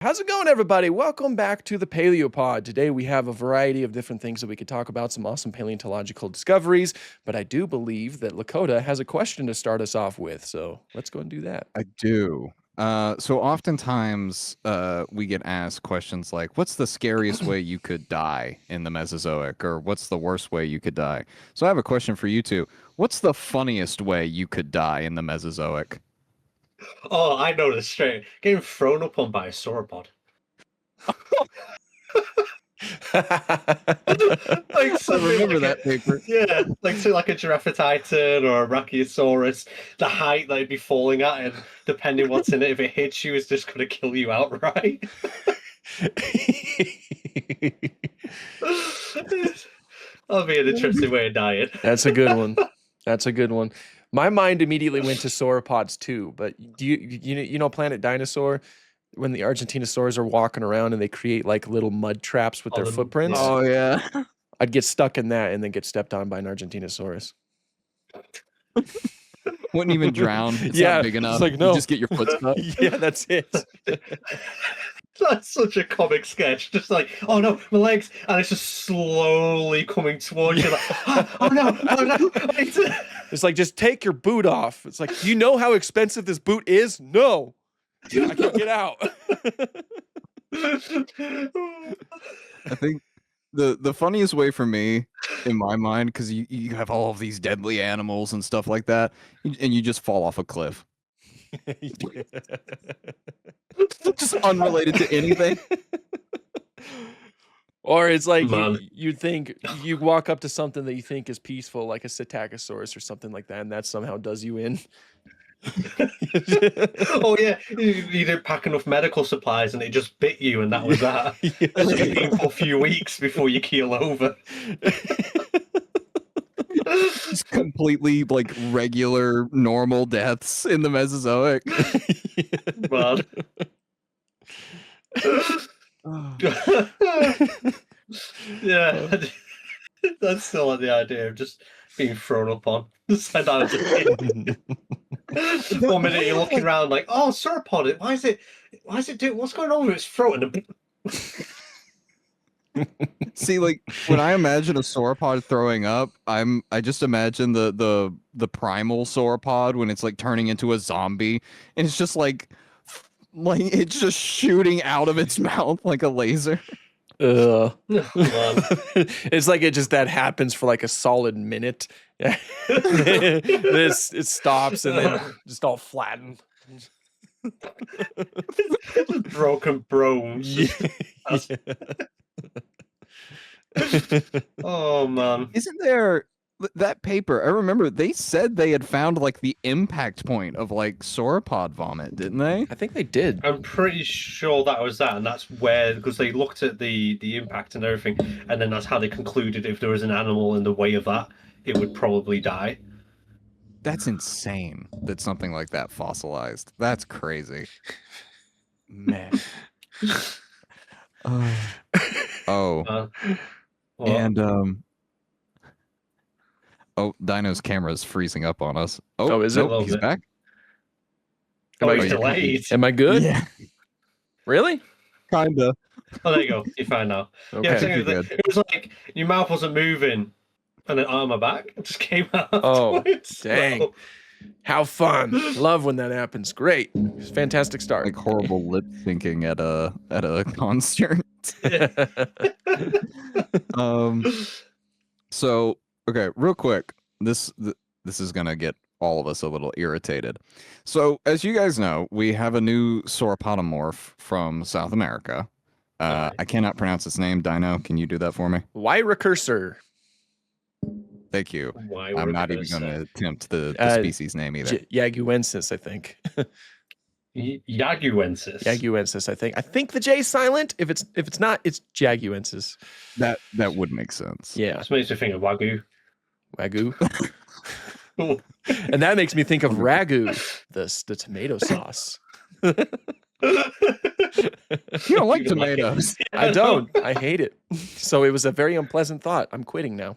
How's it going, everybody? Welcome back to the Paleopod. Today we have a variety of different things that we could talk about, some awesome paleontological discoveries, but I do believe that Lakota has a question to start us off with, so let's go and do that. I do. So oftentimes we get asked questions like, what's the scariest way you could die in the Mesozoic? Or what's the worst way you could die? So I have a question for you two. What's the funniest way you could die in the Mesozoic? Oh, I know this straight. Getting thrown up on by a sauropod. Like I remember like that paper. Yeah, like say like a Giraffatitan or a Brachiosaurus, the height that it'd be falling at, and depending what's in it, if it hits you, it's just gonna kill you outright. That'll be an interesting way of dying. That's a good one. That's a good one. My mind immediately went to sauropods too, but do you know Planet Dinosaur? When the Argentinosaurs are walking around and they create like little mud traps with their footprints. Oh yeah. I'd get stuck in that and then get stepped on by an Argentinosaurus. Wouldn't even drown. It's Yeah, not big enough. it's like, no. You just get your foot stuck. Yeah, that's it. That's such a comic sketch. Just like, oh no, my legs, and it's just slowly coming towards you. Like, oh no. It's like, just take your boot off. It's like, do you know how expensive this boot is? No, I can't get out. I think the funniest way for me, in my mind, because you have all of these deadly animals and stuff like that, and you just fall off a cliff. Just unrelated to anything. Or it's like you think you walk up to something that you think is peaceful, like a Psittacosaurus or something like that, and that somehow does you in. Oh yeah, you didn't pack enough medical supplies and it just bit you, and that was that. Yeah. For a few weeks before you keel over. Just completely like regular, normal deaths in the Mesozoic. Man. Yeah, that's still like the idea of just being thrown up on. One minute you're looking around like, oh, sauropod, why is it doing, what's going on with its throat? See, like when I imagine a sauropod throwing up, I just imagine the primal sauropod when it's like turning into a zombie, and it's just like it's just shooting out of its mouth like a laser. It's like that happens for like a solid minute. It stops and then just all flattened. Broken bones. Yeah. Oh man, isn't there that paper? I remember they said they had found like the impact point of like sauropod vomit, didn't they? I think they did. I'm pretty sure that was that, and that's where, because they looked at the impact and everything, and then that's how they concluded if there was an animal in the way of that, it would probably die. That's insane that something like that fossilized. That's crazy. Man. And Dino's camera is freezing up on us. Oh, is it? Nope, he's back. He's delayed. Am I good? Yeah. Really? Kinda. Oh, there you go. You're fine now. Okay. Yeah, it was like your mouth wasn't moving, and then my back just came out. Oh, dang. So. How fun. Love when that happens. Great. Fantastic start. Like horrible lip syncing at a concert. So okay, real quick. This is gonna get all of us a little irritated. So as you guys know, we have a new Sauropodomorph from South America. I cannot pronounce its name. Dino, can you do that for me? Wyricursor. Thank you. I'm not even going to attempt the species name either. Jaguensis, I think. Jaguensis. Jaguensis, I think. I think the J is silent. If it's not, it's Jaguensis. That would make sense. Yeah. This makes me think of Wagyu. Wagyu. And that makes me think of ragu, the tomato sauce. You don't like tomatoes. I don't. I hate it. So it was a very unpleasant thought. I'm quitting now.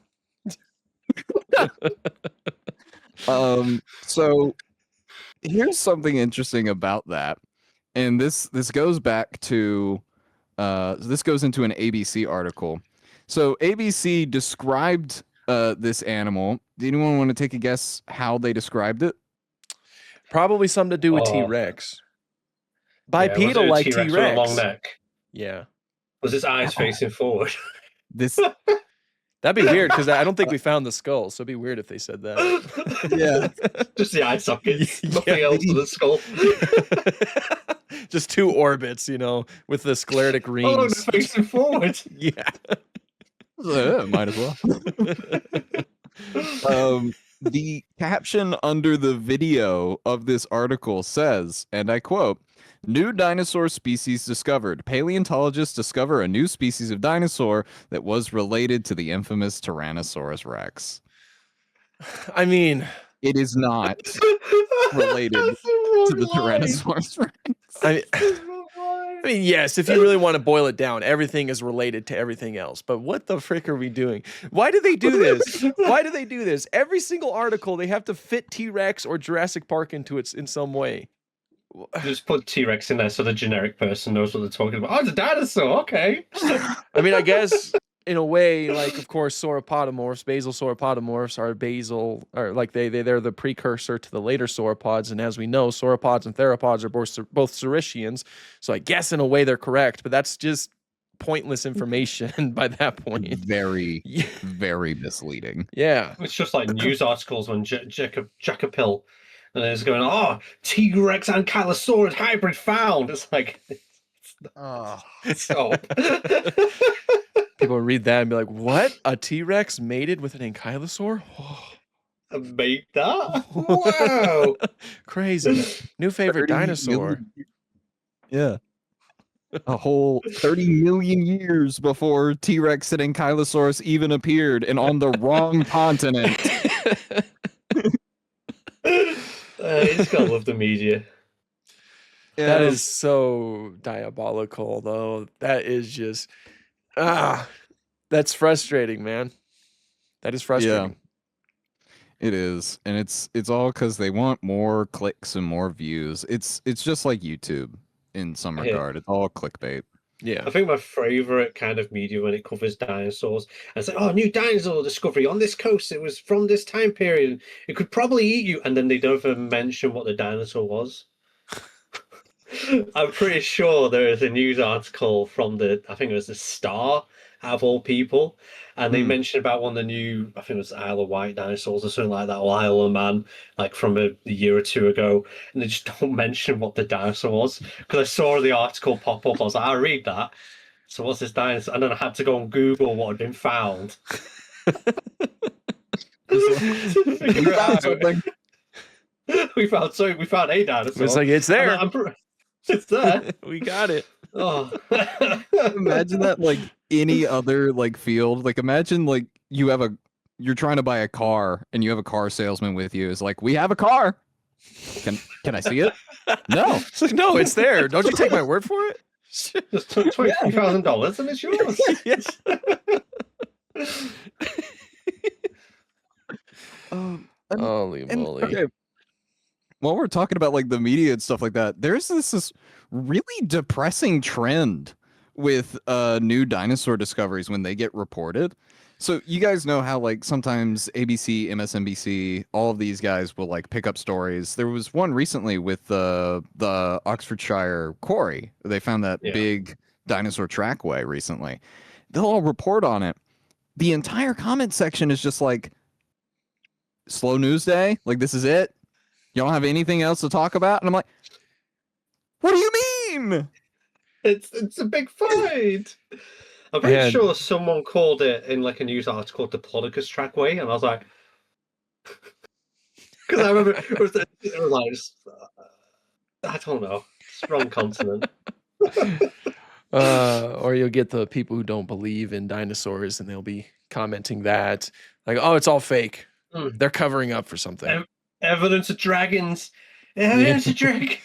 So here's something interesting about that And this goes back to this goes into an ABC article. So ABC described this animal. Do anyone want to take a guess how they described it? Probably something to do with Oh. T-Rex. Was it Bipedal a like T-Rex with a long T-Rex. neck? Yeah. Was its eyes facing forward? This That'd be weird because I don't think we found the skull, so it'd be weird if they said that. Yeah. Just the eye sockets. Yeah. Nothing else to the skull. Just two orbits, with the sclerotic Oh, they're rings. facing forward. Yeah. might as well. The caption under the video of this article says, and I quote, "New dinosaur species discovered. Paleontologists discover a new species of dinosaur that was related to the infamous Tyrannosaurus Rex." I mean, It is not related to the Tyrannosaurus Rex. I mean, yes, if you really want to boil it down, everything is related to everything else. But what the frick are we doing? Why do they do this? Why do they do this? Every single article, they have to fit T-Rex or Jurassic Park into it in some way. Just put T-Rex in there so the generic person knows what they're talking about. Oh, it's a dinosaur. Okay. I mean, I guess in a way, like, of course, sauropodomorphs, basal sauropodomorphs are basal, or like they're the precursor to the later sauropods. And as we know, sauropods and theropods are both Saurischians. So I guess in a way they're correct, but that's just pointless information by that point. Very, very misleading. Yeah. It's just like news articles when Jackapil and it's going, oh, T-Rex Ankylosaurus hybrid found. It's like, stop. People read that and be like, what? A T-Rex mated with an ankylosaur? Make that? Wow. Crazy. New favorite 30 dinosaur. million Yeah. A whole 30 million years before T-Rex and Ankylosaurus even appeared and on the wrong continent. You just gotta love the media. That is so diabolical, though. That is just that's frustrating, man. That is frustrating. It is, and it's all because they want more clicks and more views. It's just like YouTube in some regard. It's all clickbait. Yeah. I think my favorite kind of media when it covers dinosaurs, and it's like, oh, new dinosaur discovery on this coast. It was from this time period. It could probably eat you, and then they don't even mention what the dinosaur was. I'm pretty sure there is a news article from I think it was the Star, out of all people, and they mentioned about one of the new, I think it was Isle of Wight dinosaurs or something like that, or Isle of Man, like from a year or two ago, and they just don't mention what the dinosaur was. Because I saw the article pop up, I was like, I'll read that. So what's this dinosaur? And then I had to go and Google what had been found. We found a dinosaur. It's like, it's there. It's there. We got it. Oh. Imagine that like any other like field. Like imagine like you're trying to buy a car and you have a car salesman with you. It's like, we have a car. Can I see it? No. It's like, no, it's there. Don't you take my word for it? Just took $23,000 and it's yours. Yes. Holy moly. Okay. While we're talking about like the media and stuff like that, there's this really depressing trend with new dinosaur discoveries when they get reported. So you guys know how like sometimes ABC, MSNBC, all of these guys will like pick up stories. There was one recently with the Oxfordshire quarry. They found that big dinosaur trackway recently. They'll all report on it. The entire comment section is just like, slow news day? Like, this is it? You don't have anything else to talk about? And I'm like, what do you mean? It's a big fight. I'm pretty sure someone called it in like a news article Diplodocus trackway, and I was like, because I remember it was like, I don't know, it's wrong continent. Or you'll get the people who don't believe in dinosaurs, and they'll be commenting that like, oh, it's all fake. They're covering up for something. Evidence of dragons. Evidence of dragons.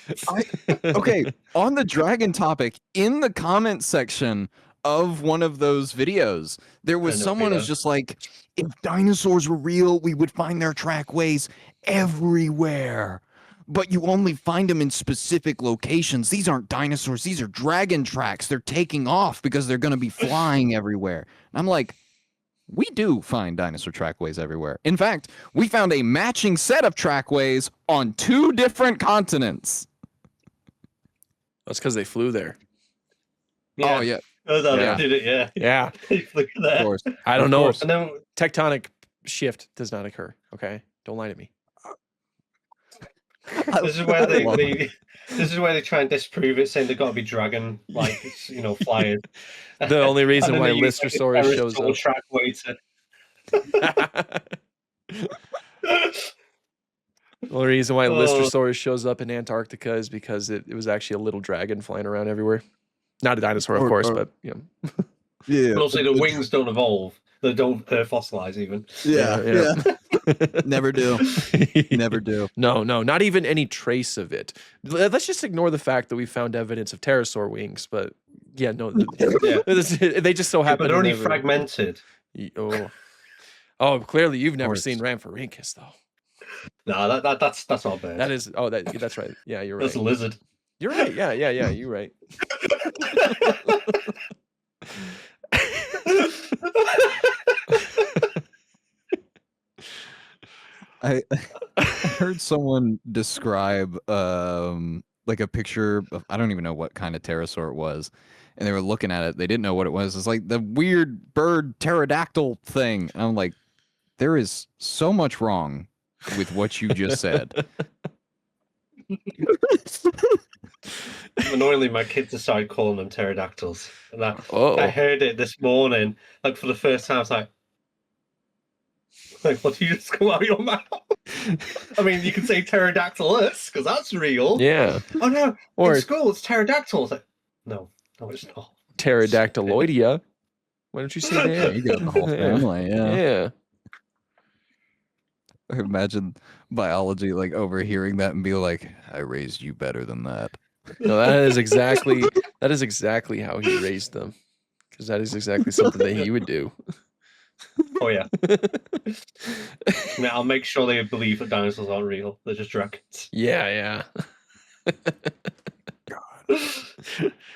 Okay, on the dragon topic, in the comment section of one of those videos, there was someone who's just like, if dinosaurs were real, we would find their trackways everywhere. but you only find them in specific locations. These aren't dinosaurs. These are dragon tracks. They're taking off because they're going to be flying everywhere. And I'm like, we do find dinosaur trackways everywhere. In fact, we found a matching set of trackways on 2 different continents. That's because they flew there. Oh, yeah. Oh, that Yeah. did it, yeah. Yeah. Look at that. Of course. I don't Of know. course. And then Tectonic shift does not occur. Okay, don't lie to me. this is where this is where they try and disprove it, saying they've got to be dragon, like, flyers. The only reason And then why they use, like, a Lystrosaurus shows pterosaur up. trackway to The only reason why Oh. Lystrosaurus shows up in Antarctica is because it was actually a little dragon flying around everywhere. Not a dinosaur, of course, but Yeah. And also, the wings don't evolve. They don't fossilize even. Yeah. Never do. Never do. No, not even any trace of it. Let's just ignore the fact that we found evidence of pterosaur wings, but yeah, no, Yeah. they just so happen. But to they're only never- fragmented. Oh, clearly you've never course. seen Rhamphorhynchus though. No, that's not bad. That is that's right. Yeah, you're That's right. a lizard. You're right. Yeah, you're right. I heard someone describe like a picture of, I don't even know what kind of pterosaur it was, and they were looking at it. They didn't know what it was. It's like the weird bird pterodactyl thing. And I'm like, there is so much wrong with what you just said. Annoyingly, my kids decided calling them pterodactyls. And I Oh, heard it this morning, like for the first time. I was like, what did you just come out of your mouth? I mean, you can say pterodactylus because that's real. yeah. Oh no, Or in school it's pterodactyls. Like, no, it's not. pterodactyloidea. Why don't you say Yeah, that? you got the whole Yeah. family. Yeah. Yeah. I imagine biology like overhearing that and be like, I raised you better than that. No, that is exactly how he raised them, because that is exactly something that he would do. Oh yeah. I mean, I'll make sure they believe that dinosaurs aren't real. They're just dragons. Yeah.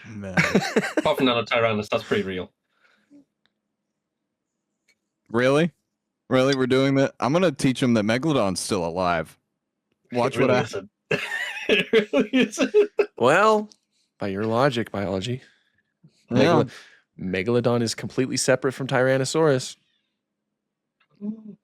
Man. Apart from Nanotyrannus, that's pretty real. Really? Really? We're doing that? I'm going to teach them that Megalodon's still alive. Watch It what really I... isn't. It really isn't. Well, by your logic, biology, Yeah. Megalodon is completely separate from Tyrannosaurus. In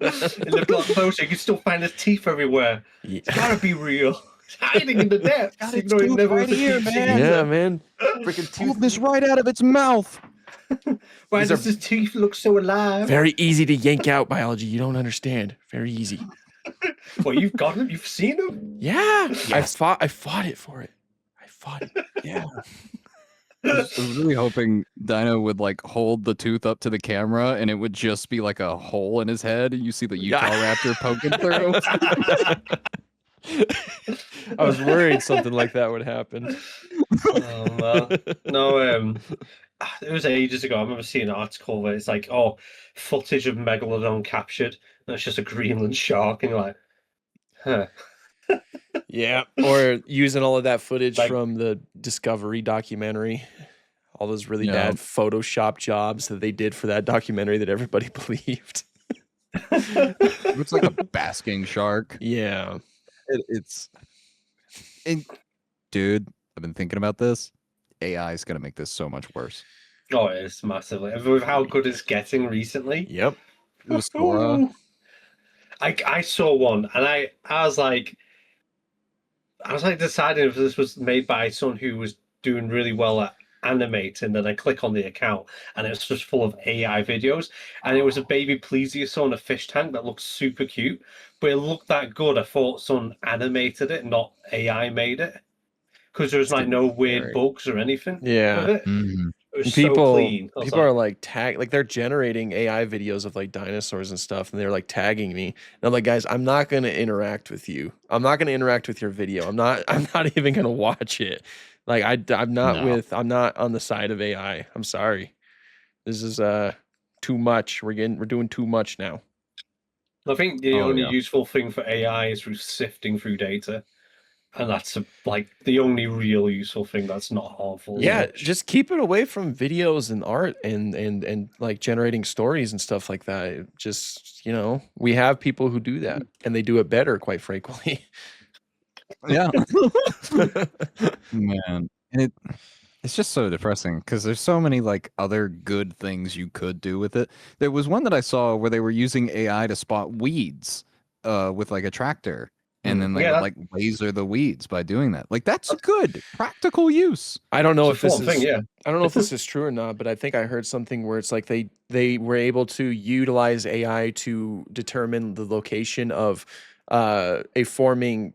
the block photo, you can still find his teeth everywhere. Yeah, It's gotta be real. It's hiding in the depths. Got even its though it tooth never right was a here, deep man. sea. yeah, man. Freaking Pulled tooth. this right out of its mouth. Why These does his teeth look so alive? Very easy to yank out, biology. You don't understand. Very easy. Well, you've got him. You've seen him. Yeah, Yes. I fought it for it. I fought it. Yeah. I was really hoping Dino would like hold the tooth up to the camera and it would just be like a hole in his head and you see the Utah Raptor poking through. I was worried something like that would happen. Oh well, no. It was ages ago. I remember seeing an article where it's like, oh, footage of megalodon captured, and it's just a Greenland shark, and you're like, huh. Yeah, or using all of that footage Like- from the Discovery documentary, all those really Yeah. bad Photoshop jobs that they did for that documentary that everybody believed. It looks like a basking shark. Yeah. Dude, I've been thinking about this. AI is going to make this so much worse. Oh, it's massively. With how good it's getting recently. Yep. The Sora. I saw one, and I was like deciding if this was made by someone who was doing really well at animating. Then I click on the account, and it's just full of AI videos. And it was a baby plesiosaur in a fish tank that looked super cute, but it looked that good. I thought someone animated it, not AI made it, because there was like no weird bugs or anything. Yeah. With it. Mhm. It was People, so clean. I was people are like they're generating AI videos of like dinosaurs and stuff, and they're like tagging me. And I'm like, guys, I'm not gonna interact with you. I'm not gonna interact with your video. I'm not even gonna watch it. Like I'm not No. I'm not on the side of AI. I'm sorry. This is too much. We're doing too much now. I think the Oh, only yeah. useful thing for AI is through sifting through data, and that's like the only real useful thing that's not harmful as Yeah, much. just keep it away from videos and art and like generating stories and stuff like that. Just, we have people who do that and they do it better, quite frankly. Yeah. Man. And it's just so depressing because there's so many like other good things you could do with it. There was one that I saw where they were using AI to spot weeds with like a tractor, and then they Yeah, would like laser the weeds by doing that. Like that's good practical use. I don't know it's a if this fun thing. is Yeah, I don't know if this is true or not, but I think I heard something where it's like they were able to utilize AI to determine the location of a forming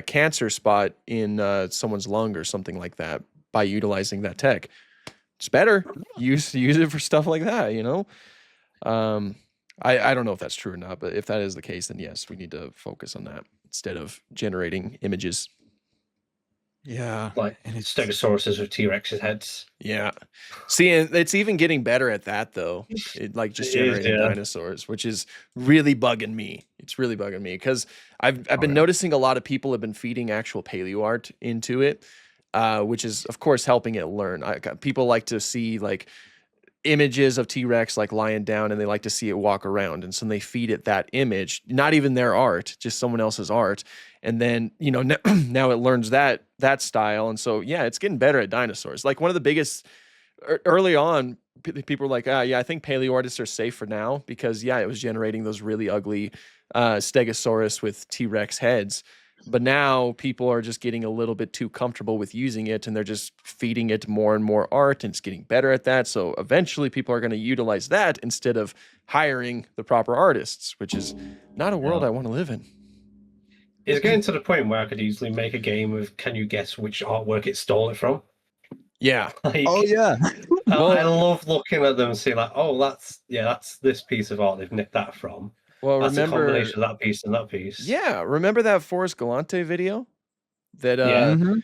cancer spot in someone's lung or something like that by utilizing that tech. It's better. Use it for stuff like that, Um, I don't know if that's true or not, but if that is the case, then yes, we need to focus on that instead of generating images. Yeah, like and it's Stegosauruses with T-Rex's heads. Yeah. See, and it's even getting better at that though. It like just It is, generating yeah. dinosaurs, which is really bugging me. It's really bugging me because I've Oh, been yeah. noticing a lot of people have been feeding actual paleo art into it, which is of course helping it learn. People like to see like images of T-Rex like lying down and they like to see it walk around. And so they feed it that image, not even their art, just someone else's art. And then, now it learns that style. And so, yeah, it's getting better at dinosaurs. Like one of the biggest early on, people were like, yeah, I think paleo artists are safe for now because, yeah, it was generating those really ugly Stegosaurus with T-Rex heads. But now people are just getting a little bit too comfortable with using it and they're just feeding it more and more art and it's getting better at that. So eventually people are going to utilize that instead of hiring the proper artists, which is not a world I want to live in. It's getting to the point where I could easily make a game of can you guess which artwork it stole it from? Yeah. Like, oh yeah. I love looking at them and seeing like, oh, that's this piece of art they've nicked that from. Well, That's a remember, combination of that piece and that piece. yeah, remember that Forrest Galante video that Yeah. Mhm.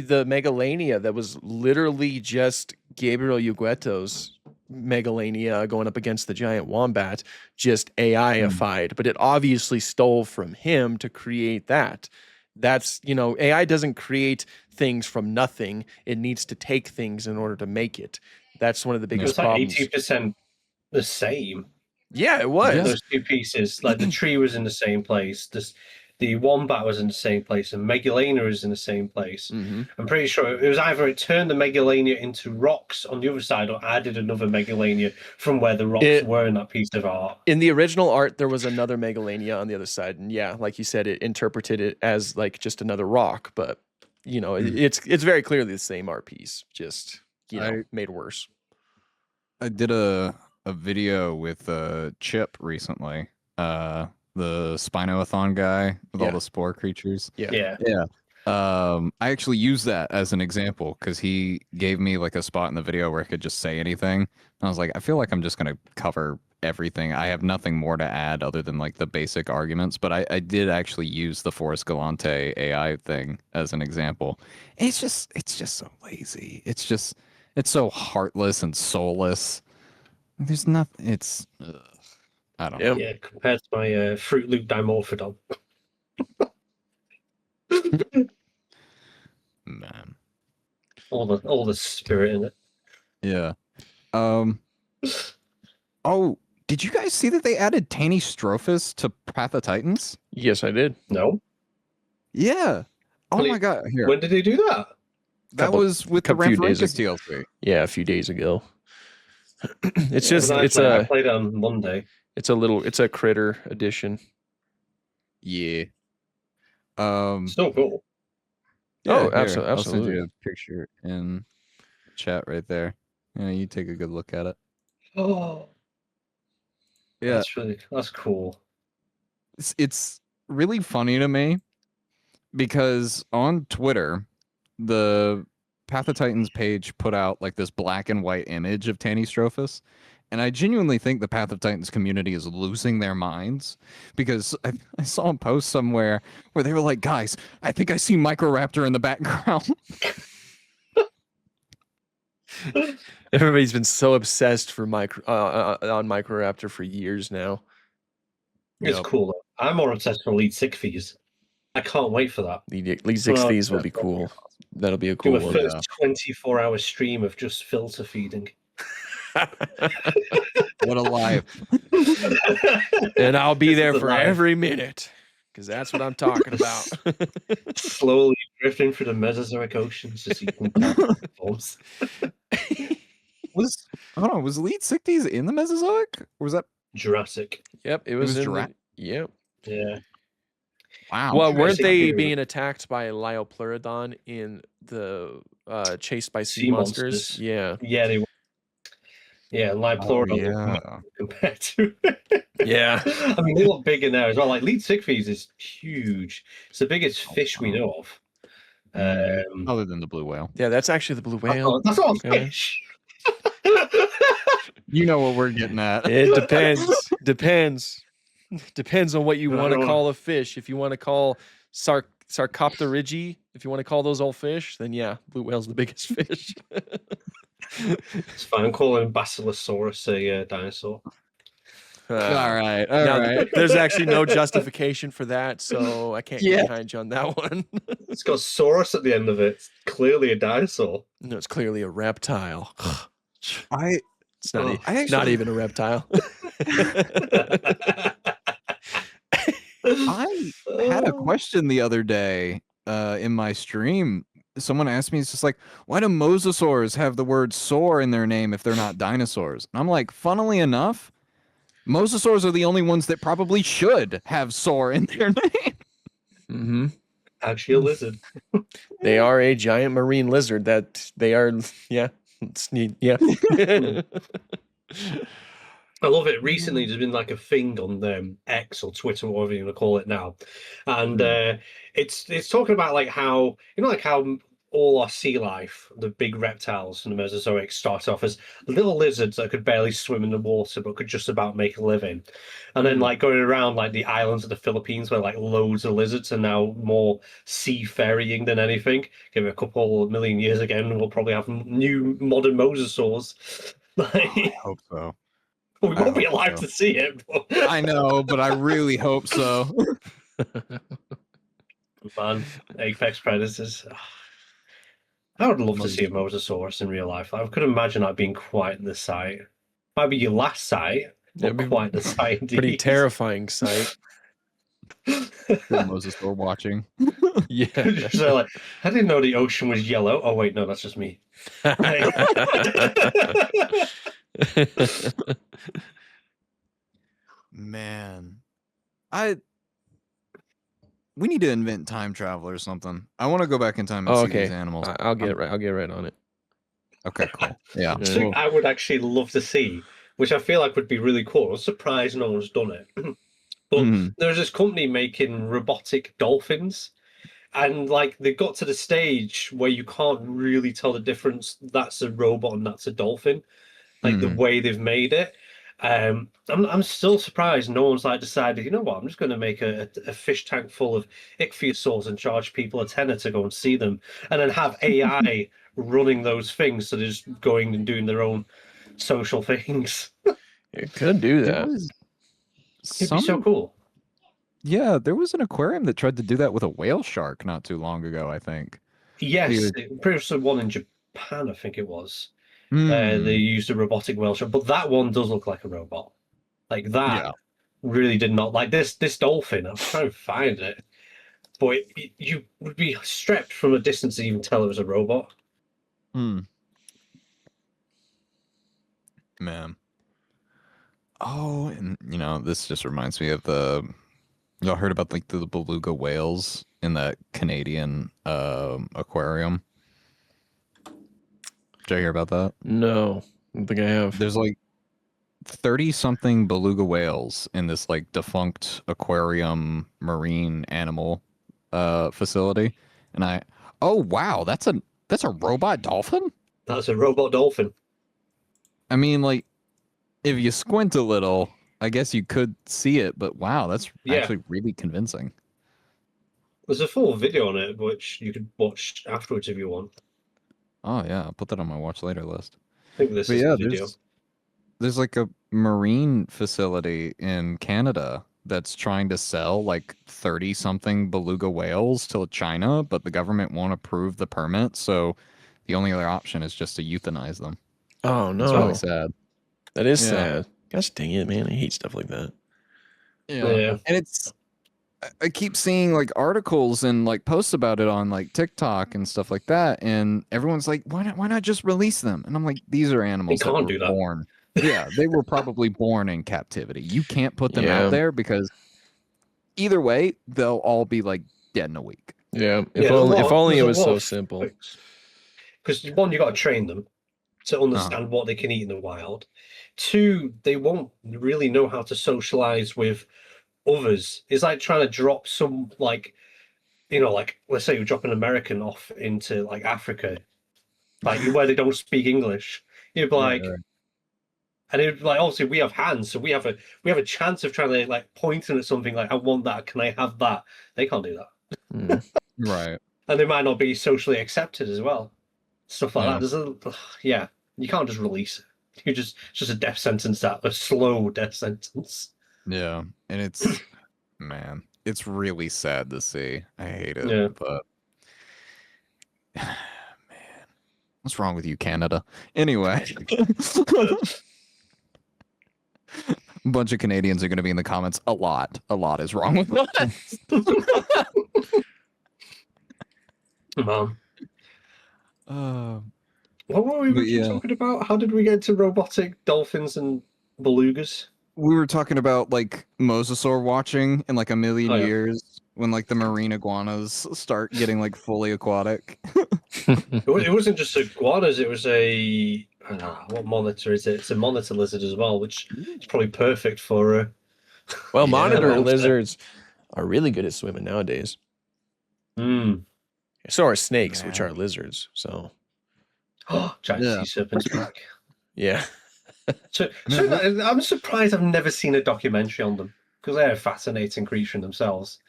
the Megalania that was literally just Gabriel Ugueto's Megalania going up against the giant wombat, just AI-ified, but it obviously stole from him to create that. That's, AI doesn't create things from nothing. It needs to take things in order to make it. That's one of the It biggest was like problems. 80% the same. Yeah, it Yeah. was. Those two pieces, like the tree was in the same place. The wombat was in the same place, and Megalania is in the same place. Mhm. I'm pretty sure it was either it turned the Megalania into rocks on the other side, or added another Megalania from where the rocks were in that piece of art. In the original art, there was another Megalania on the other side, and yeah, like you said, it interpreted it as like just another rock, but it's very clearly the same art piece, just I made worse. I did a video with Chip recently. The Spinoathon guy with all Yeah. the spore creatures. Yeah. Yeah. I actually used that as an example because he gave me like a spot in the video where I could just say anything. And I was like, I feel like I'm just gonna cover everything. I have nothing more to add other than like the basic arguments. But I did actually use the Forrest Galante AI thing as an example. It's just so lazy. It's so heartless and soulless. There's nothing. It's I don't know. Yep. Yeah, compared to my Fruit Loop Dimorphodon. Man. All the spirit in it. Yeah. Oh, did you guys see that they added Teinystrophus to Path of Titans? Yes, I did. No? Yeah. Oh Really? my god. Here. When did they do that? That was with the few days Rampharinkus DLC. Yeah, a few days ago. It's Yeah, just I played on Monday. it's a critter edition. Yeah. So cool. Oh, here, absolutely. I'll send you a picture in chat right there. Yeah, you take a good look at it. Oh, Yeah. that's cool. It's really funny to me because on Twitter, the Path of Titans page put out like this black and white image of Teinystrophus. And I genuinely think the Path of Titans community is losing their minds because I saw a post somewhere where they were like, guys, I think I see Microraptor in the background. Everybody's been so obsessed on Microraptor for years now. It's Yep. cool. I'm more obsessed with elite sick fees. I can't wait for that. Elite Six Oh, Fees will be cool. That'll be a Do cool a one. first 24-hour stream of just filter feeding. What a life. And I'll be This is there the for life. every minute because that's what I'm talking about. Slowly drifting through the Mesozoic oceans to see forms. Was Elite Sicties in the Mesozoic? Or was that Jurassic. Yep, it was was in Jurassic? Yep. Yeah. Wow. Well, weren't Jurassic they period. being attacked by Liopleurodon in the Chased by Sea Sea Monsters? monsters. Yeah. Yeah, they were. Yeah, Liopleurodon yeah. compared to. Yeah. I mean, they look bigger now as well. Like Lead Siegfried is huge. It's the biggest fish we know of. Other than the blue whale. Yeah, that's actually the blue whale. That's all Okay. fish. You know what we're getting at. It depends. Depends on what you I want to don't- call a fish. If you want to call Sarcopterygii, if you want to call those all fish, then yeah, blue whale's the biggest fish. It's fine. I'm calling Basilosaurus a dinosaur. All right. All Now, right. there's actually no justification for that, so I can't Yeah. get behind you on that one. It's got Saurus at the end of it. It's clearly a dinosaur. No, it's clearly a reptile. I It's not, Oh, I not actually even a reptile. I had a question the other day in my stream. Someone asked me, it's just like, why do mosasaurs have the word "soar" in their name if they're not dinosaurs? And I'm like, funnily enough, mosasaurs are the only ones that probably should have "soar" in their name. Mm-hmm. Actually, a lizard. They are a giant marine lizard. That they are, yeah, yeah. I love it. Recently, there's been like a thing on X or Twitter, whatever you want to call it now, and it's talking about like how like how all our sea life, the big reptiles in the Mesozoic, start off as little lizards that could barely swim in the water but could just about make a living, and then like going around like the islands of the Philippines where like loads of lizards are now more seafaring than anything. Give it a couple of million years again, and we'll probably have new modern mosasaurs. I hope so. We I won't be hope alive so. to see it. But... I know, but I really hope so. Man, apex predators. I would love to see a mosasaurus in real life. I could imagine that being quite the sight. Might be your last sight, but That'd be quite the sight. Pretty Indeed. terrifying sight. Mosasaur watching. Yeah. So like, I didn't know the ocean was yellow. Oh wait, no, that's just me. Man, we need to invent time travel or something. I want to go back in time and Oh, see okay. these animals. I'll get right. I'll get right on it. Okay, cool. Yeah. Yeah. Something I would actually love to see, which I feel like would be really cool. I'm surprised no one's done it. But there's this company making robotic dolphins, and like they got to the stage where you can't really tell the difference. That's a robot and that's a dolphin. Like the way they've made it. I'm still surprised no one's like decided, you know what, I'm just going to make a fish tank full of ichthyosaurs and charge people a tenner to go and see them, and then have AI running those things, so they're just going and doing their own social things. It could do There that. was It'd be so cool. Yeah, there was an aquarium that tried to do that with a whale shark not too long ago, I think. Yes, pretty much the one in Japan, I think it was. They used a robotic whale shark, but that one does look like a robot. Like that really did not like this dolphin. I'm trying to find it, but you would be strapped from a distance to even tell it was a robot. Man. Oh, and this just reminds me of y'all heard about like the beluga whales in that Canadian aquarium? Did you hear about that? No, I don't think I have. There's like 30-something beluga whales in this like defunct aquarium marine animal facility, and oh wow, that's a robot dolphin? That's a robot dolphin. I mean, like, if you squint a little, I guess you could see it, but wow, that's actually really convincing. There's a full video on it, which you could watch afterwards if you want. Oh yeah, I'll put that on my watch later list. I think this is the video. There's like a marine facility in Canada that's trying to sell like 30 something beluga whales to China, but the government won't approve the permit. So the only other option is just to euthanize them. Oh It's really no, sad. that is Yeah. sad. Gosh dang it, man! I hate stuff like that. Yeah. And it's I keep seeing like articles and like posts about it on like TikTok and stuff like that, and everyone's like, why not just release them? And I'm like, these are animals that can't were do that. born. Yeah, they were probably born in captivity. You can't put them Yeah. out there because either way, they'll all be like dead in a week. Yeah, Yeah, if only it there's a was lot so of simple. tricks. Because one, you got to train them to understand what they can eat in the wild. Two, they won't really know how to socialize with others. It's like trying to drop some, like, like let's say you drop an American off into like Africa, like where they don't speak English. You'd be like, Right. and it like obviously we have hands, so we have a chance of trying to like pointing at something like I want that, can I have that? They can't do that, Right. and they might not be socially accepted as well. Stuff like Yeah. that. Yeah, you can't just release it. It's just a death sentence, a slow death sentence. Yeah. And it's man, it's really sad to see. I hate it. Yeah. But man, what's wrong with you, Canada? Anyway. A bunch of Canadians are going to be in the comments. A lot is wrong with us. Man. Uh, What were we talking about? How did we get to robotic dolphins and belugas? we were talking about like mosasaur watching in like a million years when like the marine iguanas start getting like fully aquatic. It wasn't just iguanas. It was what monitor is it? It's a monitor lizard as well, which is probably perfect for. Well, Yeah. monitor lizards are really good at swimming nowadays. So are snakes, which are lizards. So, giant sea serpents back. Yeah. So I'm surprised I've never seen a documentary on them because they're a fascinating creature themselves.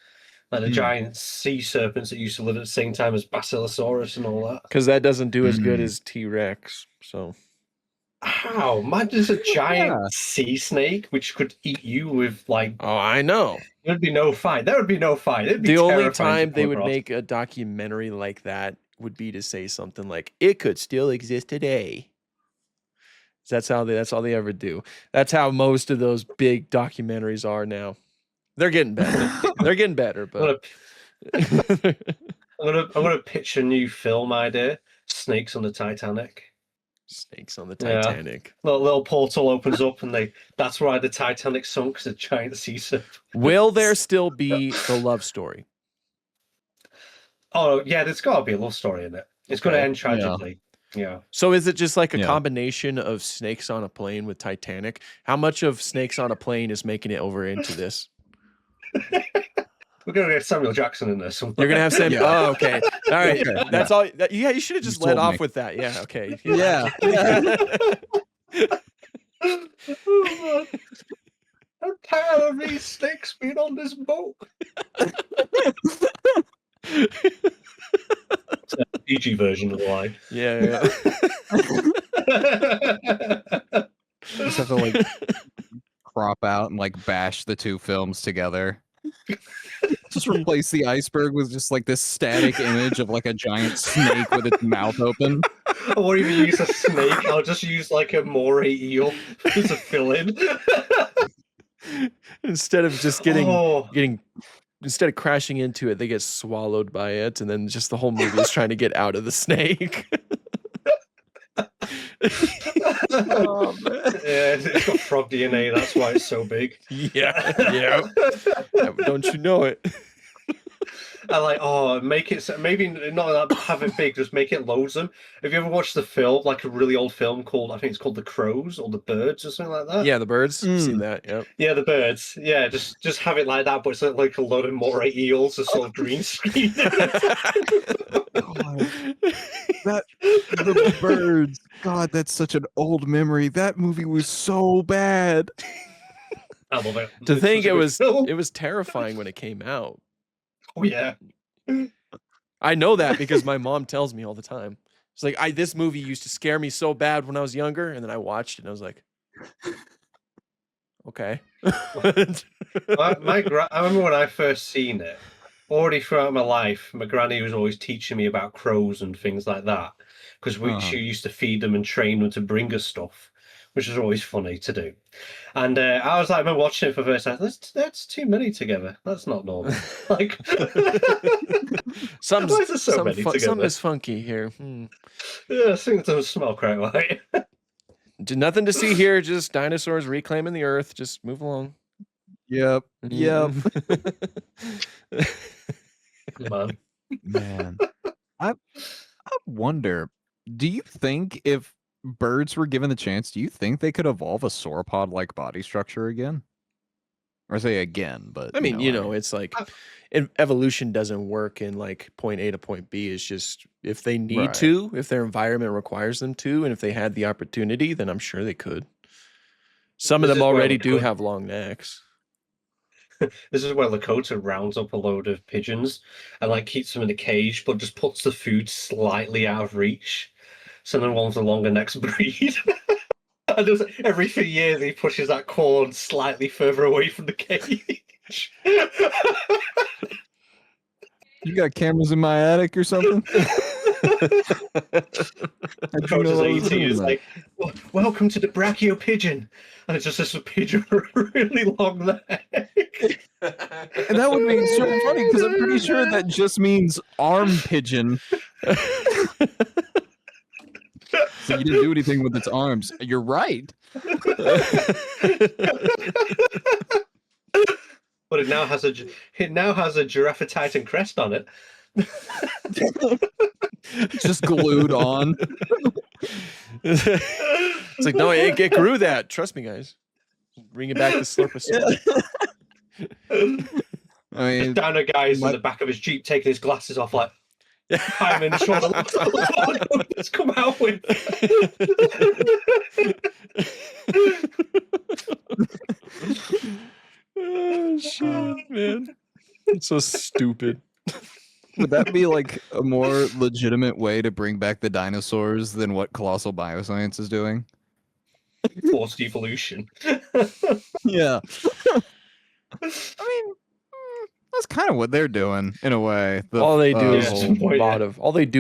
Like the giant sea serpents that used to live at the same time as Basilosaurus and all that. Because that doesn't do as good as T-Rex. So how? Imagine there's a giant sea snake which could eat you with like. Oh, I know. There'd be no fight. There would be no fight. It'd be the only terrifying time to they come would across. make a documentary like that would be to say something like, "It could still exist today." That's all they ever do. That's how most of those big documentaries are now. They're getting better. They're getting better, but I'm gonna pitch a new film idea: Snakes on the Titanic. Snakes on the Titanic. Little portal opens up, and that's why the Titanic sunk, because a giant sea serpent. Will there still be the love story? Oh yeah, there's got to be a love story in it. It's going to end tragically. Yeah. So is it just like a combination of Snakes on a Plane with Titanic? How much of Snakes on a Plane is making it over into this? We're going to get Samuel Jackson in there somewhere. You're going to have Samuel. Oh, okay. All right. Okay. That's all. Yeah, you should have just let off with that. Yeah, okay. Yeah. I'm tired of these snakes being on this boat. It's a PG version of the line. Yeah. Just have to like crop out and like bash the two films together. Just replace the iceberg with just like this static image of like a giant snake with its mouth open. I won't even use a snake. I'll just use like a moray eel as a fill-in. Instead of just getting instead of crashing into it, they get swallowed by it, and then just the whole movie is trying to get out of the snake. Oh, man. Yeah, it's got frog DNA. That's why it's so big. Yeah. Don't you know it? I like, make it maybe not have it big, just make it loads of them. Have you ever watched the film, like a really old film called, I think it's called The Crows or The Birds or something like that? Yeah, The Birds. I've seen that. Yep. Yeah, The Birds. Yeah, just have it like that, but it's like a load of moray eels, a sort of green screen. The Birds. God, that's such an old memory. That movie was so bad. I love it. To think it was terrifying when it came out. Oh yeah. I know that because my mom tells me all the time. It's like this movie used to scare me so bad when I was younger, and then I watched it and I was like, Okay. I remember when I first seen it. Already throughout my life, my granny was always teaching me about crows and things like that, because she used to feed them and train them to bring us stuff, which was always funny to do. And I was like, I remember watching it for the first time. That's too many together. That's not normal. Like, why is there so many something together? is funky here. Yeah, I think it doesn't smell quite right. Nothing to see here. Just dinosaurs reclaiming the earth. Just move along. Yep. Yep. Man. Man. I wonder, do you think if birds were given the chance, do you think they could evolve a sauropod-like body structure again? Or say again, but I mean, it's like evolution doesn't work in like point A to point B. It's just if they need to, if their environment requires them to, and if they had the opportunity, then I'm sure they could. Some of them already do have long necks. This is where Lakota rounds up a load of pigeons and like keeps them in a cage, but just puts the food slightly out of reach. So no one's a longer necks breed. And just every few years he pushes that corn slightly further away from the cage. You got cameras in my attic or something? Approaches 80, is like, welcome to the brachio pigeon. And it's just this pigeon with a really long leg. And that would be so funny because I'm pretty sure that just means arm pigeon. So you didn't do anything with its arms. You're right. But it now has a giraffe titan crest on it. Just glued on. It's like, no, it grew that. Trust me, guys. Bring it back to Slurposaurus. I mean, down a guy's in the back of his Jeep taking his glasses off, like, I'm in trouble. Let's come out with. Oh, shit, man. It's so stupid. Would that be like a more legitimate way to bring back the dinosaurs than what Colossal Bioscience is doing? Forced evolution. Yeah. I mean, that's kind of what they're doing in a way. All they do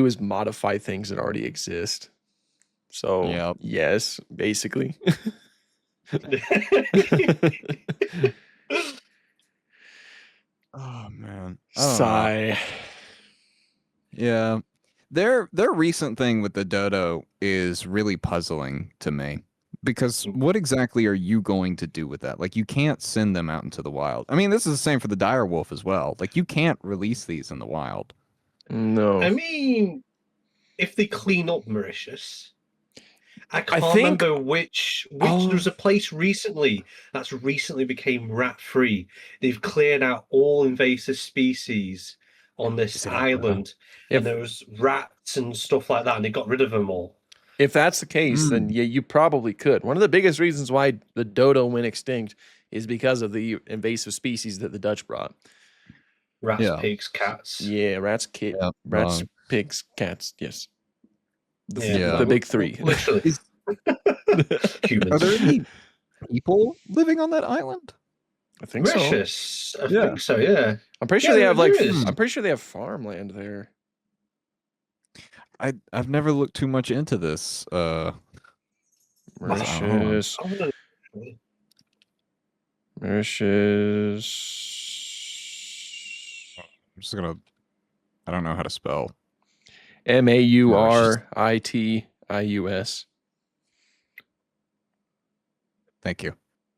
is modify things that already exist. So yes, basically. Oh man. Sigh. Yeah. Their recent thing with the dodo is really puzzling to me. Because what exactly are you going to do with that? Like, you can't send them out into the wild. I mean, this is the same for the dire wolf as well. Like, you can't release these in the wild. No. I mean, if they clean up Mauritius, I can't remember which there's a place recently that's recently became rat free. They've cleared out all invasive species on this island, and there was rats and stuff like that, and they got rid of them all. If that's the case, then yeah, you probably could. One of the biggest reasons why the dodo went extinct is because of the invasive species that the Dutch brought. Rats, pigs, cats. Yeah, rats, pigs, cats. Yes. The big three. Literally. Humans. Are there any people living on that island? I think Mauritius. so. I think so, yeah. I'm pretty sure they have I'm pretty sure they have farmland there. I've never looked too much into this. Mauritius. Mauritius. I'm just gonna. I don't know how to spell. Mauritius. Thank you.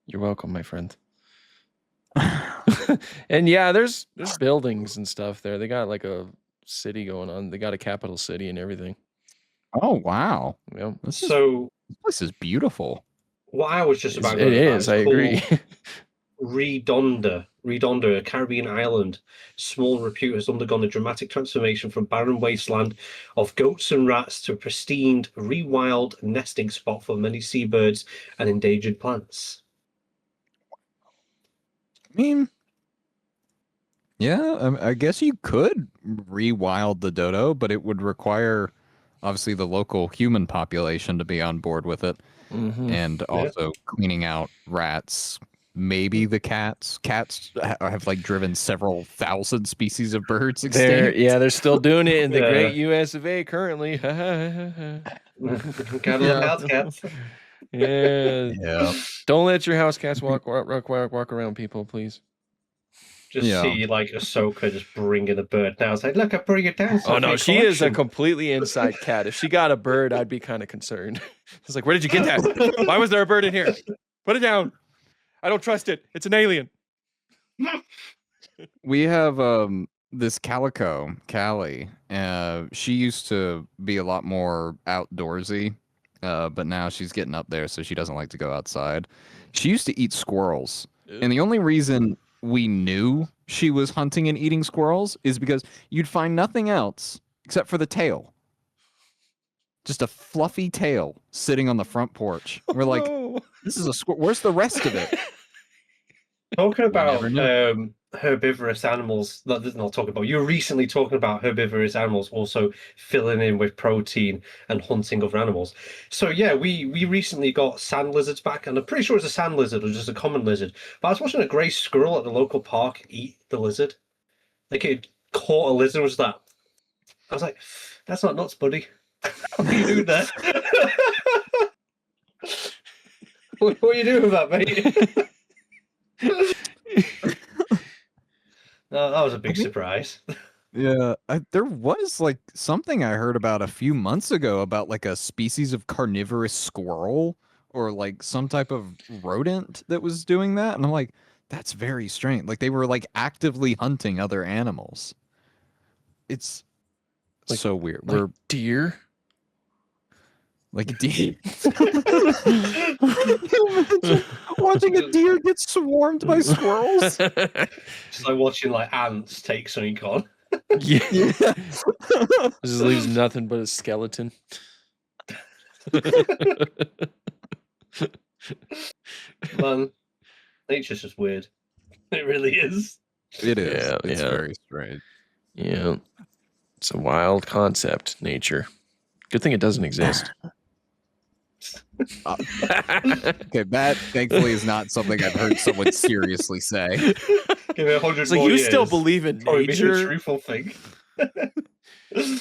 You're welcome, my friend. And yeah, there's buildings and stuff there. They got like a city going on. They got a capital city and everything. Oh wow! Yeah. This is beautiful. What I was just about. It is. I agree. Redonda, a Caribbean island, small repute, has undergone a dramatic transformation from barren wasteland of goats and rats to a pristine, rewild nesting spot for many seabirds and endangered plants. I mean, yeah, I guess you could rewild the dodo, but it would require, obviously, the local human population to be on board with it, and also cleaning out rats, maybe the cats. Cats have like driven several thousand species of birds They're extinct. they're still doing it in the Yeah. great US of A currently. Gotta look Yeah. out, cats. Yeah. Yeah. Don't let your house cats walk around people, please. Just Yeah. see like Ahsoka just bringing a bird down. It's like, look, I bring it down. Oh no, she is a completely inside cat. If she got a bird, I'd be kind of concerned. It's like, where did you get that? Why was there a bird in here? Put it down. I don't trust it. It's an alien. We have this calico, Callie. She used to be a lot more outdoorsy, but now she's getting up there, so she doesn't like to go outside. She used to eat squirrels, and the only reason we knew she was hunting and eating squirrels is because you'd find nothing else except for the tail. Just a fluffy tail sitting on the front porch. We're like, No. this is a squirrel. Where's the rest of it? Talking about never knew. herbivorous animals, not talking about. You were recently talking about herbivorous animals also filling in with protein and hunting other animals. So yeah, we recently got sand lizards back, and I'm pretty sure it's a sand lizard or just a common lizard. But I was watching a grey squirrel at the local park eat the lizard. Like it caught a lizard. Was that? I was like, that's not nuts, buddy. What are you doing there? What are you doing with that, mate? No, that was a big surprise. Yeah, there was like something I heard about a few months ago about like a species of carnivorous squirrel or like some type of rodent that was doing that. And I'm like, that's very strange. Like they were like actively hunting other animals. It's Like- so weird. Like We're deer. like a deer. Watching a deer get swarmed by squirrels. Just like watching like ants take something on. Yeah. Yeah. Just leaves nothing but a skeleton. Man, nature's just weird. It really is. It is. Yeah, It's yeah. very strange. Yeah. It's a wild concept, nature. Good thing it doesn't exist. Okay, that thankfully is not something I've heard someone seriously say. Give it 100 It's like more you years. still believe in Probably be the nature. truthful thing.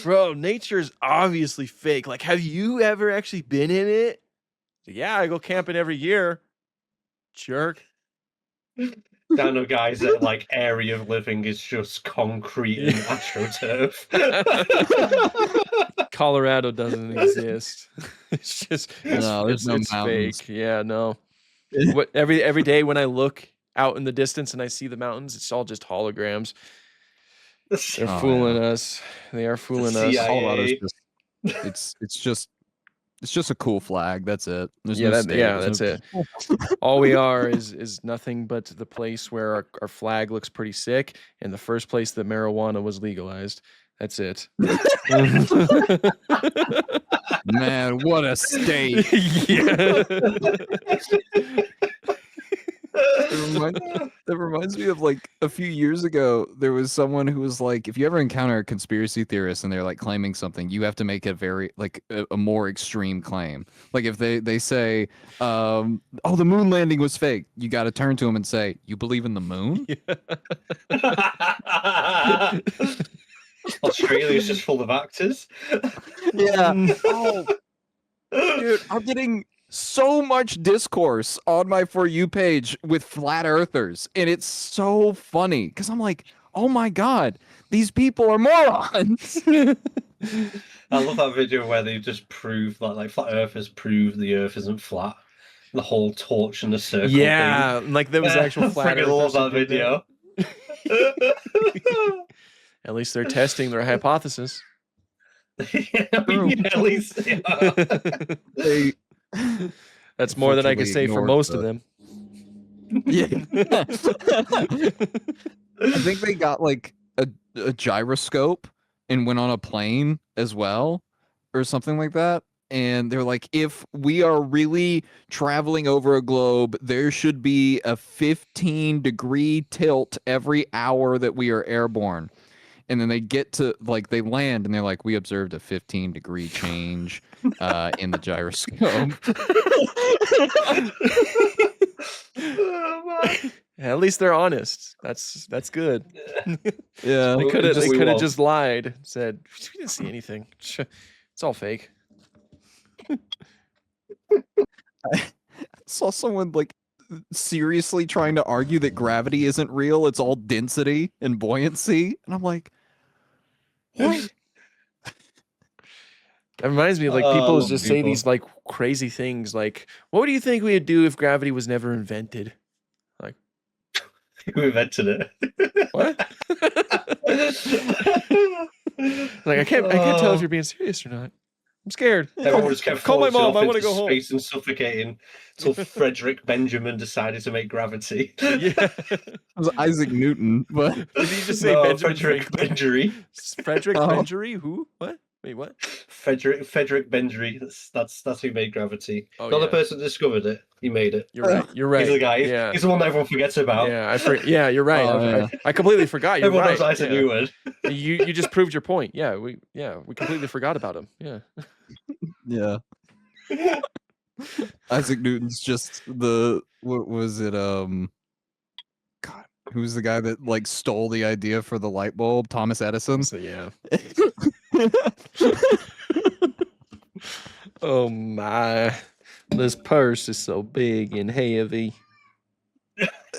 Bro, nature's obviously fake. Like, have you ever actually been in it? Yeah, I go camping every year. Jerk. Down know, guys, that like area of living is just concrete and astroturf. Colorado doesn't exist. It's just No, there's no it's mountains. fake. Yeah, no. What every day when I look out in the distance and I see the mountains, it's all just holograms. They're Oh, fooling us. They are fooling us. CIA. Colorado's just it's just a cool flag. That's it. There's Yeah, no that, state, yeah, there's that's no it. All we are is nothing but the place where our flag looks pretty sick, and the first place that marijuana was legalized. That's it. Man, what a state. Yeah. That reminds me of like a few years ago, there was someone who was like, if you ever encounter a conspiracy theorist and they're like claiming something, you have to make a very like a more extreme claim. Like if they say, oh, the moon landing was fake, you got to turn to them and say, you believe in the moon? Australia's just full of actors. Yeah. Oh, dude, I'm getting so much discourse on my For You page with flat earthers, and it's so funny because I'm like, oh my god, these people are morons. I love that video where they just prove like flat earthers prove the earth isn't flat. The whole torch and the circle Yeah, thing. like there was actual flat Freaking love earthers that who did video. At least they're testing their hypothesis. I mean, yeah, at least they are. They That's more than I can Unfortunately say for ignored most the- of them. yeah. I think they got like a gyroscope and went on a plane as well or something like that. And they're like, if we are really traveling over a globe, there should be a 15-degree tilt every hour that we are airborne. and then they get to like they land and they're like, we observed a 15-degree change in the gyroscope. Oh, man. At least they're honest. That's good. Yeah, They could have We was. just lied, said we didn't see anything. It's all fake. I saw someone like seriously trying to argue that gravity isn't real. It's all density and buoyancy, and I'm like, what? That reminds me of like people Oh, just say people. these like crazy things like, what do you think we'd do if gravity was never invented? Who invented it? What? Like I can't tell if you're being serious or not. I'm scared. Everyone just kept Call my floating mom. off I want to into go home. space and suffocating until Frederick Benjamin decided to make gravity. Yeah. It was Isaac Newton, but Did he just say No, Benjamin Frederick Franklin? Benjury. Frederick Oh. Benjury? Who? What? Wait, what? Frederick Benjury. That's who made gravity. Oh, Not the yeah. person that discovered it. He made it. You're right. You're right. He's the guy. Yeah. He's the one that everyone forgets about. Yeah, you're right. Oh, yeah. I completely forgot. You're Everyone right. knows Isaac Yeah. Newton. You just proved your point. Yeah, we completely forgot about him. Yeah. yeah. Isaac Newton's just what was it? God, who's the guy that like stole the idea for the light bulb? Thomas Edison. So yeah. Oh my. This purse is so big and heavy.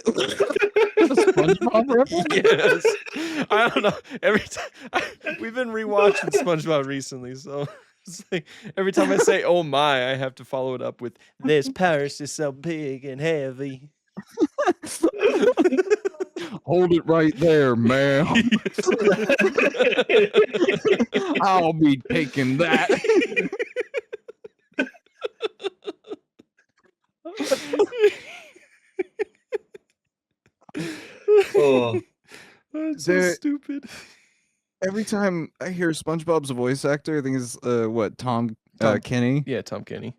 SpongeBob reference? Yes. I don't know. Every time we've been rewatching SpongeBob recently, so it's like every time I say "oh my," I have to follow it up with "this purse is so big and heavy." Hold it right there, ma'am. I'll be taking that. Oh, That's so There- stupid. Every time I hear SpongeBob's voice actor, I think it's Tom Tom- Kenny. Yeah, Tom Kenny.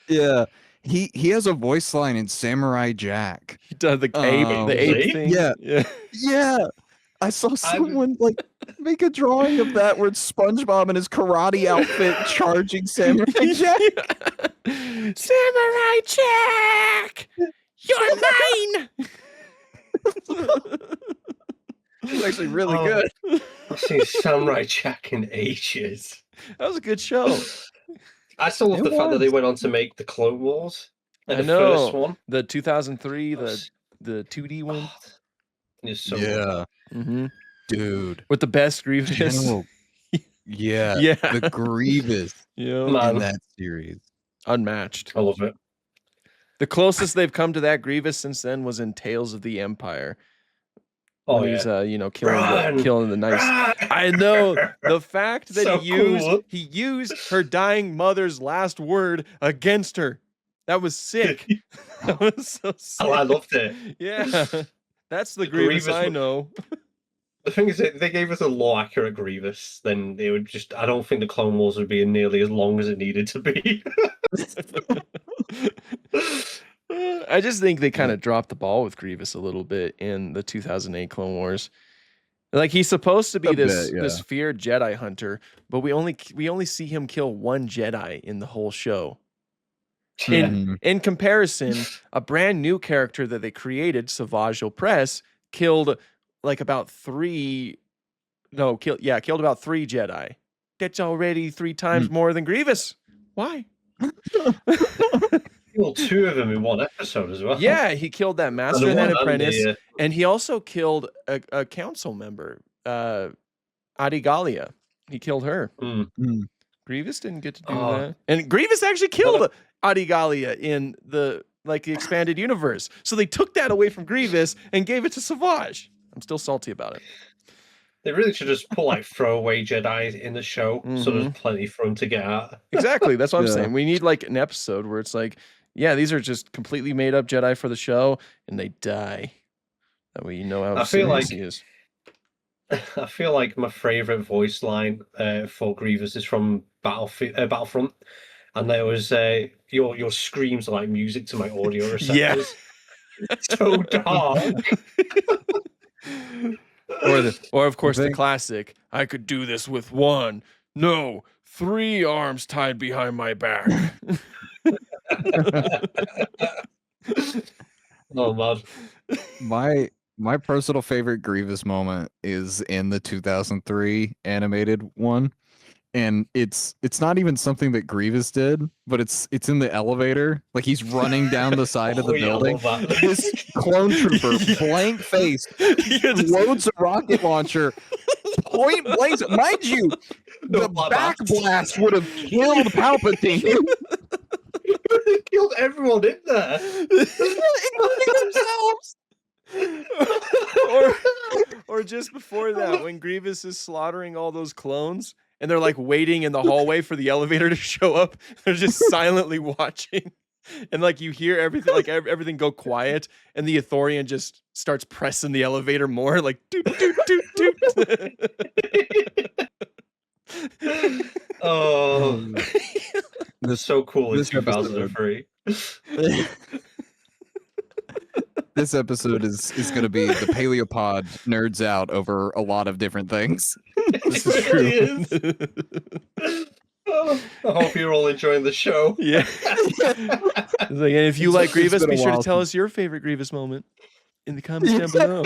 Yeah, he has a voice line in Samurai Jack. He does the ape, the ape See? thing. Yeah. yeah. Yeah, I saw someone like make a drawing of that where it's SpongeBob in his karate outfit charging Samurai Jack. Samurai Jack, you're mine. It's actually really Oh. good. I've seen Samurai Jack in ages. That was a good show. I still love It the fact that they was. went on to make the Clone Wars. Like I the know. first one. The 2003, Was- the 2D one. Oh, it's so Yeah, Mm-hmm. dude. With the best Grievous. General. Yeah, Yeah. the Grievous Yeah. Man. in that series. Unmatched. I love it. The closest they've come to that Grievous since then was in Tales of the Empire. Oh when yeah. he's killing Run! killing the nice. Run! I know the fact that So cool. he used her dying mother's last word against her. That was sick. That was so sick. Oh, I loved it. Yeah, that's the Grievous Grievous I was- know. The thing is, if they gave us a more accurate Grievous, then it would just. I don't think the Clone Wars would be nearly as long as it needed to be. I just think they kind of dropped the ball with Grievous a little bit in the 2008 Clone Wars. Like he's supposed to be A this bit, this yeah. feared Jedi hunter, but we only see him kill one Jedi in the whole show. Yeah. Mhm. In comparison, a brand new character that they created, Savage Opress, killed like about three. No, killed about 3 Jedi. That's already 3 times more than Grievous. Why? Killed 2 of them in one episode as well. Yeah, he killed that And master the and that one and apprentice, the, and he also killed a council member, Adigalia. He killed her. Grievous didn't get to do Oh. that, and Grievous actually killed Adigalia in the expanded universe. So they took that away from Grievous and gave it to Savage. I'm still salty about it. They really should just put like throwaway Jedi in the show, so there's plenty for them to get at. Exactly. That's what I'm Yeah. saying. We need like an episode where it's like, yeah, these are just completely made up Jedi for the show, and they die. That way you know how I feel serious like- he is. I feel like my favorite voice line for Grievous is from Battlefront, and there was your screams are like music to my audio receptors. Yeah. So dark. Or of course the think- classic, I could do this with one. No, 3 arms tied behind my back. Oh man. My personal favorite Grievous moment is in the 2003 animated one. And it's not even something that Grievous did, but it's in the elevator. Like he's running down the side of the Yeah, I building. love that. This clone trooper, blank face, loads a rocket launcher, point blank. Mind you, the back blast would have killed Palpatine. They killed everyone in there. Including themselves. or just before that, when Grievous is slaughtering all those clones and they're like waiting in the hallway for the elevator to show up, they're just silently watching, and like you hear everything, like everything go quiet, and the Ithorian just starts pressing the elevator more, like doot doot doot doot. Oh, This so cool in this episode- 2003. This episode is going to be the Paleopod nerds out over a lot of different things. This It is really true. is. Oh, I hope you're all enjoying the show. Yeah. It's like, and if you like It's Grievous, been a be sure to while tell since- us your favorite Grievous moment in the comments down below.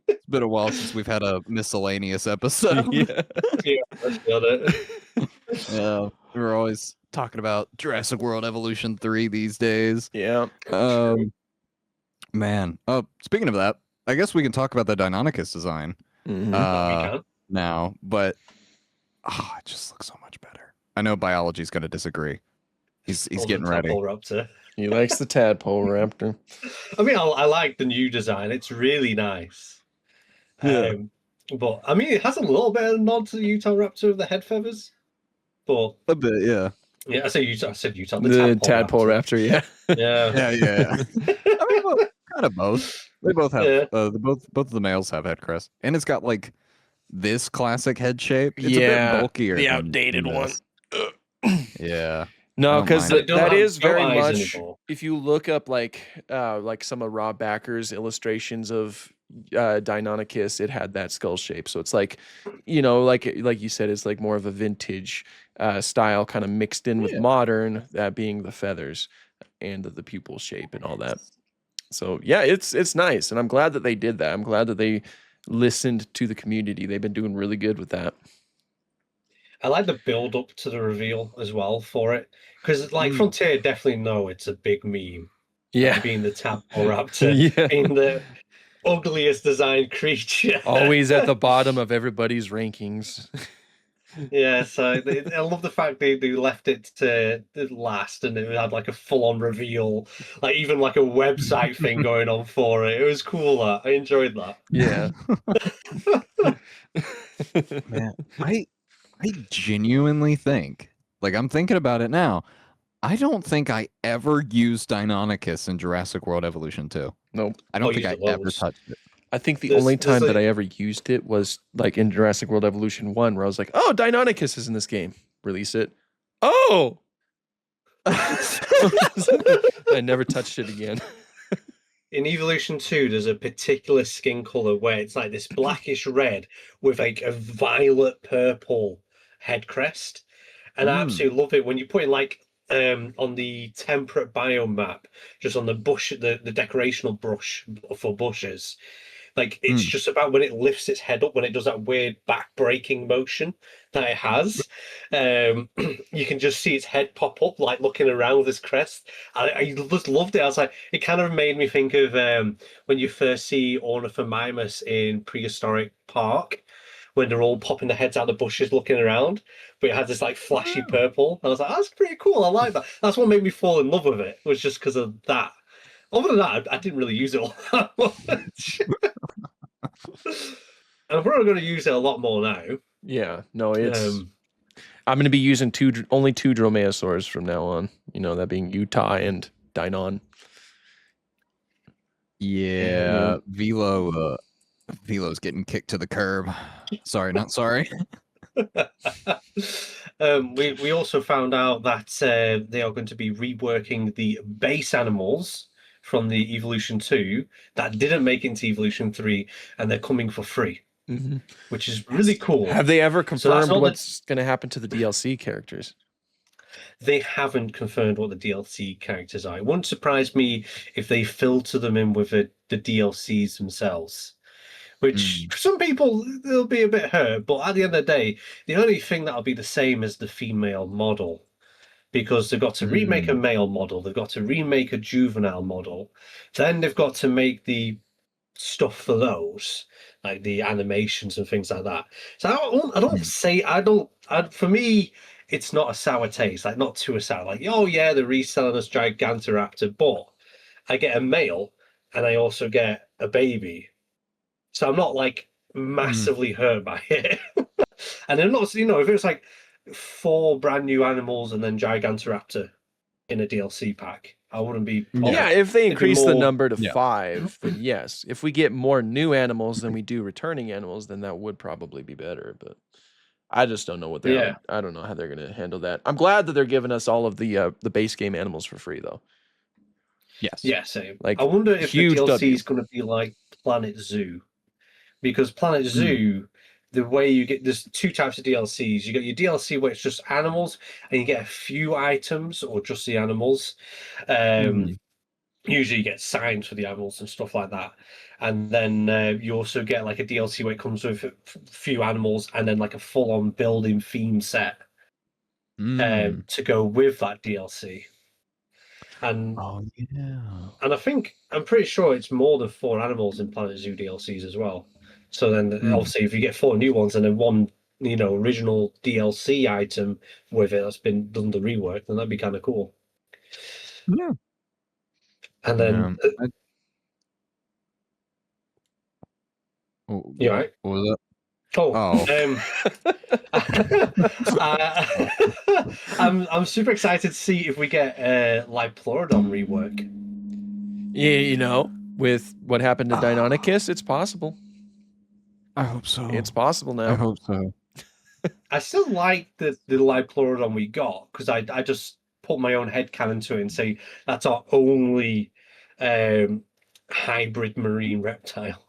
It's been a while since we've had a miscellaneous episode. Yeah. Yeah, let's be on it. Yeah, we're always talking about Jurassic World Evolution 3 these days. Yeah. Man. Oh, speaking of that, I guess we can talk about the Deinonychus design Mhm. We can. now, but it just looks so much better. I know biology's going to disagree. He's Golden getting ready. Tadpole Raptor. He likes the tadpole raptor. I mean, I like the new design. It's really nice. Yeah. But I mean, it has a little bit of a nod to the Utah Raptor with the head feathers. But A bit, yeah. yeah, I said Utah. The tadpole raptor, yeah. Yeah. Yeah. I mean, well, kind of both. They both have. Yeah. Both of the males have head crest, and it's got like this classic head shape. It's a Yeah, bit bulkier. the than outdated one. this. Yeah. No, don't because mind it. They don't that have is very goat eyes much. anymore. If you look up like some of Rob Backer's illustrations of Deinonychus, it had that skull shape. So it's like, like you said, it's like more of a vintage style, kind of mixed in with Yeah. modern. That being the feathers and the pupil shape and all that. So yeah, it's nice, and I'm glad that they did that. I'm glad that they listened to the community. They've been doing really good with that. I like the build up to the reveal as well for it. Because like Frontier definitely know it's a big meme. Yeah, Being the tadpole raptor, yeah. being the ugliest designed creature. Always at the bottom of everybody's rankings. Yeah, so I love the fact they left it to the last and it had like a full on reveal, like even like a website thing going on for it. It was cool. I enjoyed that. Yeah. Man, I genuinely think, like I'm thinking about it now, I don't think I ever used Deinonychus in Jurassic World Evolution 2. Nope. I don't Oh, think use I it ever loads. touched it. I think the There's- only there's time that like- I ever used it was like in Jurassic World Evolution 1, where I was like, oh, Deinonychus is in this game. Release it. Oh! I never touched it again. In Evolution 2, there's a particular skin color where it's like this blackish red with like a violet purple head crest. And I absolutely love it when you put in like on the temperate biome map, just on the bush, the decorational brush for bushes. Like it's just about when it lifts its head up, when it does that weird back breaking motion that it has. You can just see its head pop up, like looking around with its crest. I just loved it. I was like, it kind of made me think of when you first see Ornithomimus in Prehistoric Park, when they're all popping their heads out of the bushes looking around, but it had this like flashy purple. I was like, that's pretty cool. I like that. That's what made me fall in love with it, was just because of that. Other than that, I didn't really use it all that much. I'm probably going to use it a lot more now. Yeah. No, it's. Um, I'm going to be using only two dromaeosaurs from now on. That being Utah and Deinon. Yeah, Velo's getting kicked to the curb. Sorry, not sorry. we also found out that they are going to be reworking the base animals from the Evolution 2 that didn't make it into Evolution 3, and they're coming for free, which is really cool. Have they ever So that's confirmed all what's going to happen to the DLC characters? they haven't confirmed what the DLC characters are. It wouldn't surprise me if they filter them in with the DLCs themselves. Which for some people they'll be a bit hurt, but at the end of the day, the only thing that'll be the same as the female model, because they've got to remake a male model, they've got to remake a juvenile model, then they've got to make the stuff for those, like the animations and things like that. So for me, it's not a sour taste, like not too sour. Like, oh yeah, they're reselling us Gigantoraptor, but I get a male and I also get a baby. So I'm not like massively hurt by it. And I'm not, if it was like 4 brand new animals and then Gigantoraptor in a DLC pack, I wouldn't be. Yeah, if they increase the number to Yeah. 5, then yes. If we get more new animals than we do returning animals, then that would probably be better. But I just don't know what they're. Yeah. I don't know how they're going to handle that. I'm glad that they're giving us all of the base game animals for free, though. Yes. Yeah, same. Like, I wonder if the huge DLC W. is going to be like Planet Zoo, because Planet Zoo, the way you get, there's 2 types of DLCs. You get your DLC where it's just animals, and you get a few items or just the animals. Usually you get signs for the animals and stuff like that. And then you also get like a DLC where it comes with a few animals and then like a full-on building theme set to go with that DLC. And and I'm pretty sure it's more than 4 animals in Planet Zoo DLCs as well. So then obviously if you get 4 new ones and then one original DLC item with it that's been done the rework, then that'd be kind of cool. Yeah. And then you right? What was that? I'm super excited to see if we get Liplorodon rework. Yeah, with what happened to Deinonychus, it's possible. I hope so. It's possible now. I hope so. I still like the Liplorodon we got, because I just put my own headcanon to it and say that's our only hybrid marine reptile.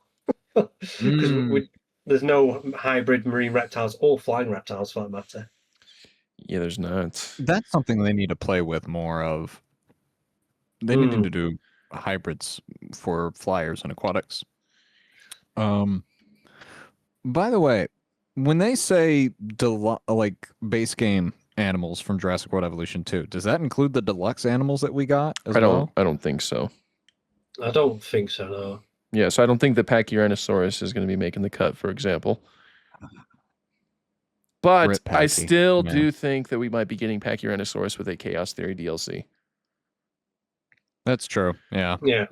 Because there's no hybrid marine reptiles or flying reptiles for that matter. Yeah, there's not. That's something they need to play with more of. They need to do hybrids for flyers and aquatics. By the way, when they say like base game animals from Jurassic World Evolution 2, does that include the deluxe animals that we got as well? I don't think so. I don't think so, no. Yeah, so I don't think the Pachyrhinosaurus is going to be making the cut, for example. But I still do think that we might be getting Pachyrhinosaurus with a Chaos Theory DLC. That's true. Yeah. Yeah.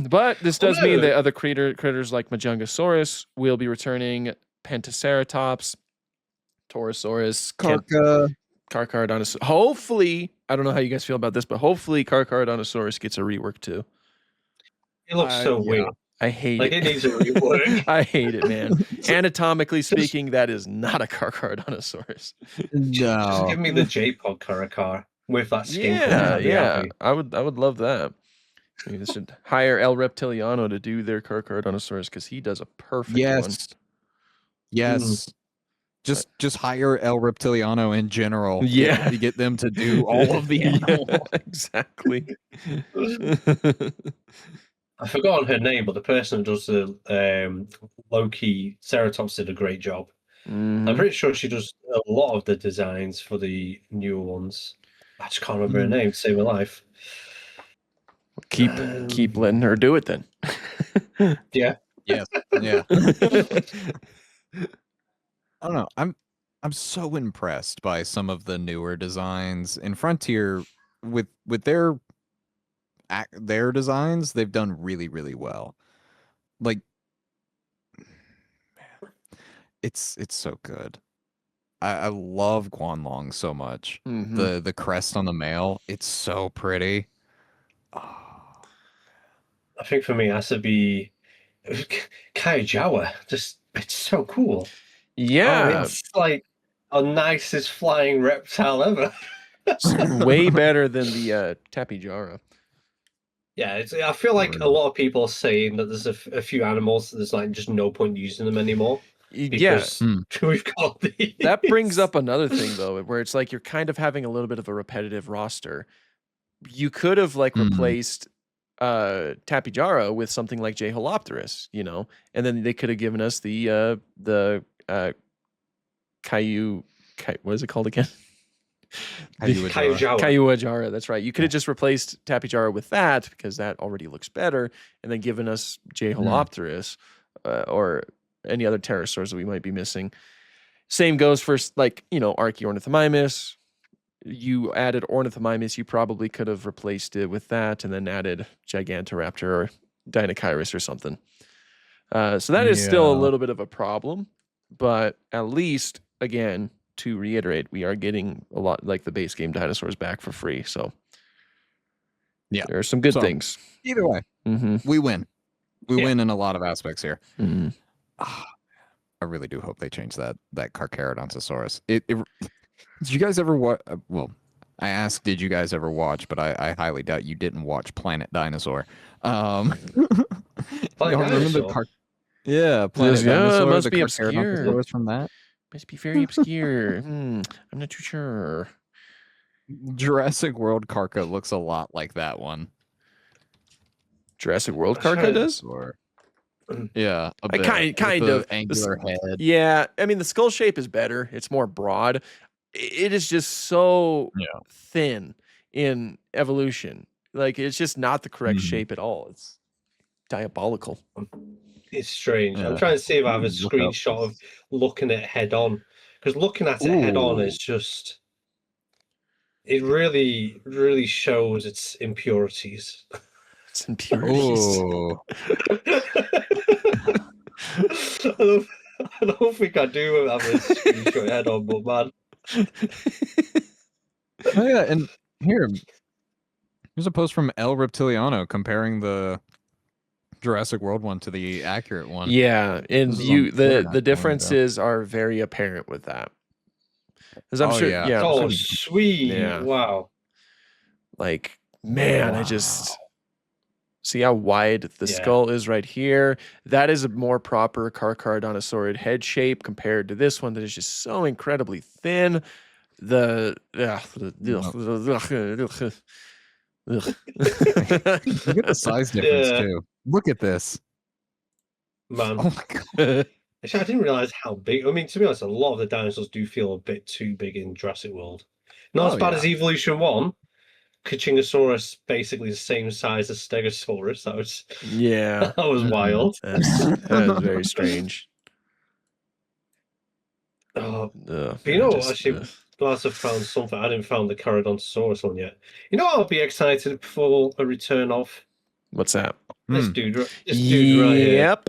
But this does mean that other critters like Majungasaurus will be returning. Pentaceratops, Torosaurus, Carcharodontosaurus. Hopefully, I don't know how you guys feel about this, but hopefully Carcharodontosaurus gets a rework too. It looks so weird. I hate it. It needs a rework. I hate it, man. Anatomically speaking, that is not a Carcharodontosaurus. No. Just give me the J-Pod Caracar with that skin. Yeah. I would love that. Maybe they should hire El Reptiliano to do their Carcharodontosaurus because he does a perfect one. Yes. Just hire El Reptiliano in general. Yeah. To get them to do all of the animals. Yeah, exactly. I've forgotten her name, but the person who does the Loki Ceratops did a great job. I'm pretty sure she does a lot of the designs for the newer ones. I just can't remember her name to save my life. Keep letting her do it then. Yeah. Yes. Yeah. I don't know. I'm so impressed by some of the newer designs in Frontier with their designs. They've done really, really well. Like, man, it's so good. I love Guanlong so much. The crest on the male, it's so pretty. Oh. I think for me, it has to be Kaijawa. Just, it's so cool. Yeah. It's like the nicest flying reptile ever. Way better than the Tapijara. Yeah, I feel like a lot of people are saying that there's a few animals that there's like just no point using them anymore Yeah, because we've got these. that brings up another thing though, where it's like you're kind of having a little bit of a repetitive roster. You could have like replaced Tapijara with something like J. Holopterus, you know, and then they could have given us the Caillou, what is it called again? Kayuajara. Kayuajara, that's right. You could have just replaced Tapijara with that because that already looks better, and then given us J. Holopterus or any other pterosaurs that we might be missing. Same goes for like, you know, Archaeornithomimus. You added Ornithomimus, you probably could have replaced it with that and then added Gigantoraptor or Deinonychus or something. So that is still a little bit of a problem, but at least, again, to reiterate, we are getting a lot like the base game dinosaurs back for free. So yeah, there are some good things. Either way, we win. We win in a lot of aspects here. I really do hope they change that Carcharodontosaurus. Did you guys ever watch? Well, I asked, did you guys ever watch? But I highly doubt you didn't watch Planet Dinosaur. Planet Dinosaur. Planet Dinosaur. It must the be obscure. Carcharodontosaurus from that. Must be very obscure. I'm not too sure. Jurassic World Carcha looks a lot like that one. Jurassic World Carcha does? Yeah, I kind of angular head. Yeah, I mean the skull shape is better. It's more broad. It is just so thin in evolution. Like it's just not the correct shape at all. It's diabolical. It's strange. I'm trying to see if I have a screenshot of looking at it head on, because looking at it head on is just, it really, really shows its impurities. It's impurities. I don't think I do have a screenshot head on, but man. Oh yeah, and here's a post from El Reptiliano comparing the Jurassic World one to the accurate one. Yeah, and the differences are very apparent with that. Because I'm sure, Oh, sweet! Yeah. Wow. Like, man, I just see how wide the skull is right here. That is a more proper Carcharodontosaurid head shape compared to this one that is just so incredibly thin. Look at the size difference too. Look at this, man. Oh my god! Actually, I didn't realize how big. I mean, to be honest, a lot of the dinosaurs do feel a bit too big in Jurassic World. Not as bad as Evolution 1. Kachingosaurus basically the same size as Stegosaurus. That was that was wild. That was very strange. But you know, actually, Glass have found something. I didn't found the Carcharodontosaurus one yet. You know, I'll be excited for a return of. What's that? This dude right here. Yep.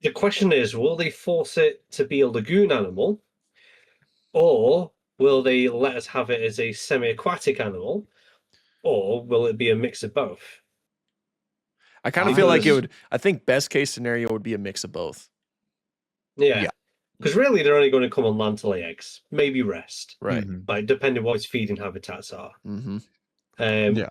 The question is, will they force it to be a lagoon animal, or will they let us have it as a semi-aquatic animal, or will it be a mix of both? I kind of feel like it would. I think best case scenario would be a mix of both. Yeah. Because really, they're only going to come on land to lay eggs, maybe rest. Right. Like, depending what its feeding habitats are. Yeah.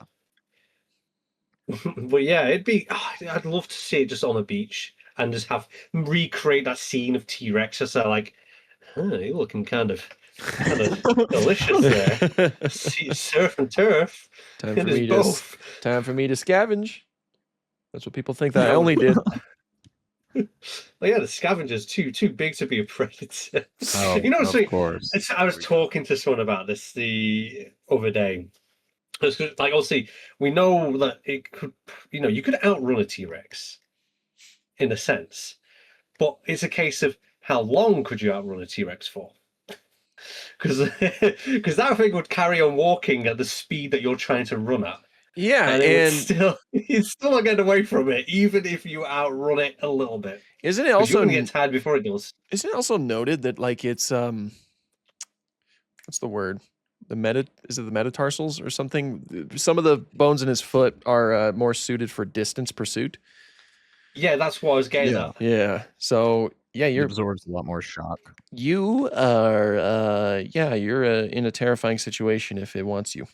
But yeah, it'd be. I'd love to see it just on a beach and just recreate that scene of T-Rex. Just like, you're looking kind of delicious there. Surf and turf. Time for me to scavenge. That's what people think that I only did. Well, yeah, the scavengers too big to be a predator. You know, of course. I was talking to someone about this the other day. Like, obviously, we know that it could, you could outrun a T-Rex in a sense, but it's a case of how long could you outrun a T-Rex for? Because that thing would carry on walking at the speed that you're trying to run at. Yeah, and it's still not getting away from it, even if you outrun it a little bit. Isn't it also you're gonna get tired before it does? Isn't it also noted that like it's what's the word? Is it the metatarsals or something? Some of the bones in his foot are more suited for distance pursuit. Yeah, that's what I was getting at. Yeah. So yeah, it absorbs a lot more shock. You are you're in a terrifying situation if it wants you.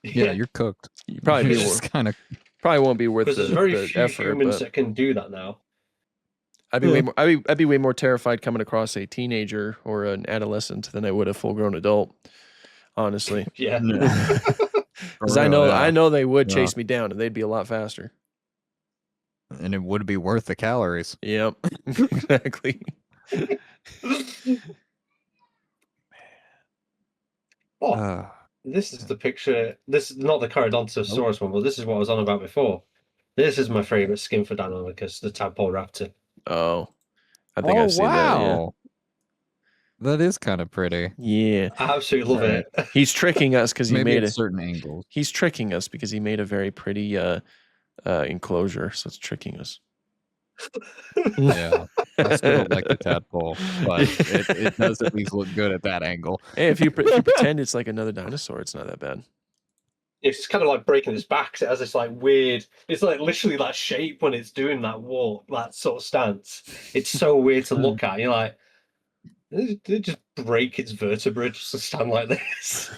Yeah, you're cooked. You probably You're be just kind of. probably won't be worth Because there's very the few effort. humans But that can do that now. I'd be way more, I'd be way more terrified coming across a teenager or an adolescent than I would a full grown adult. Honestly, Yeah. because I know they would chase me down and they'd be a lot faster. And it would be worth the calories. Yep, exactly. Oh, this is the picture. This is not the Carodontosaurus one, but this is what I was on about before. This is my favorite skin for Deinonychus, the tadpole raptor. Oh, I think I've seen that. Yeah. That is kind of pretty. Yeah, I absolutely love it. he's tricking us because he Maybe made at it. certain angles. He's tricking us because he made a very pretty enclosure, so it's tricking us. Yeah, I still don't like the tadpole, but it does at least look good at that angle. Hey, if you pretend it's like another dinosaur, it's not that bad. It's kind of like breaking his back. It has this like weird. It's like literally that shape when it's doing that walk, that sort of stance. It's so weird to look at. You're like, did it just break its vertebrae just to stand like this?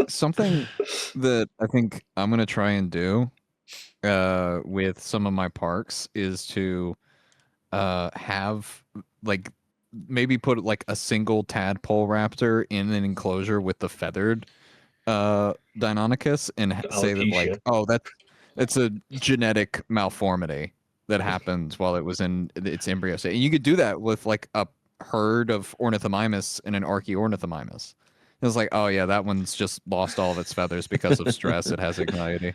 Something that I think I'm gonna try and do with some of my parks is to have like maybe put like a single tadpole raptor in an enclosure with the feathered Deinonychus and say that like, oh, that's a genetic malformity that happened while it was in its embryo state. And you could do that with like a herd of Ornithomimus and an Archaeornithomimus. It's like, oh yeah, that one's just lost all of its feathers because of stress. It has anxiety.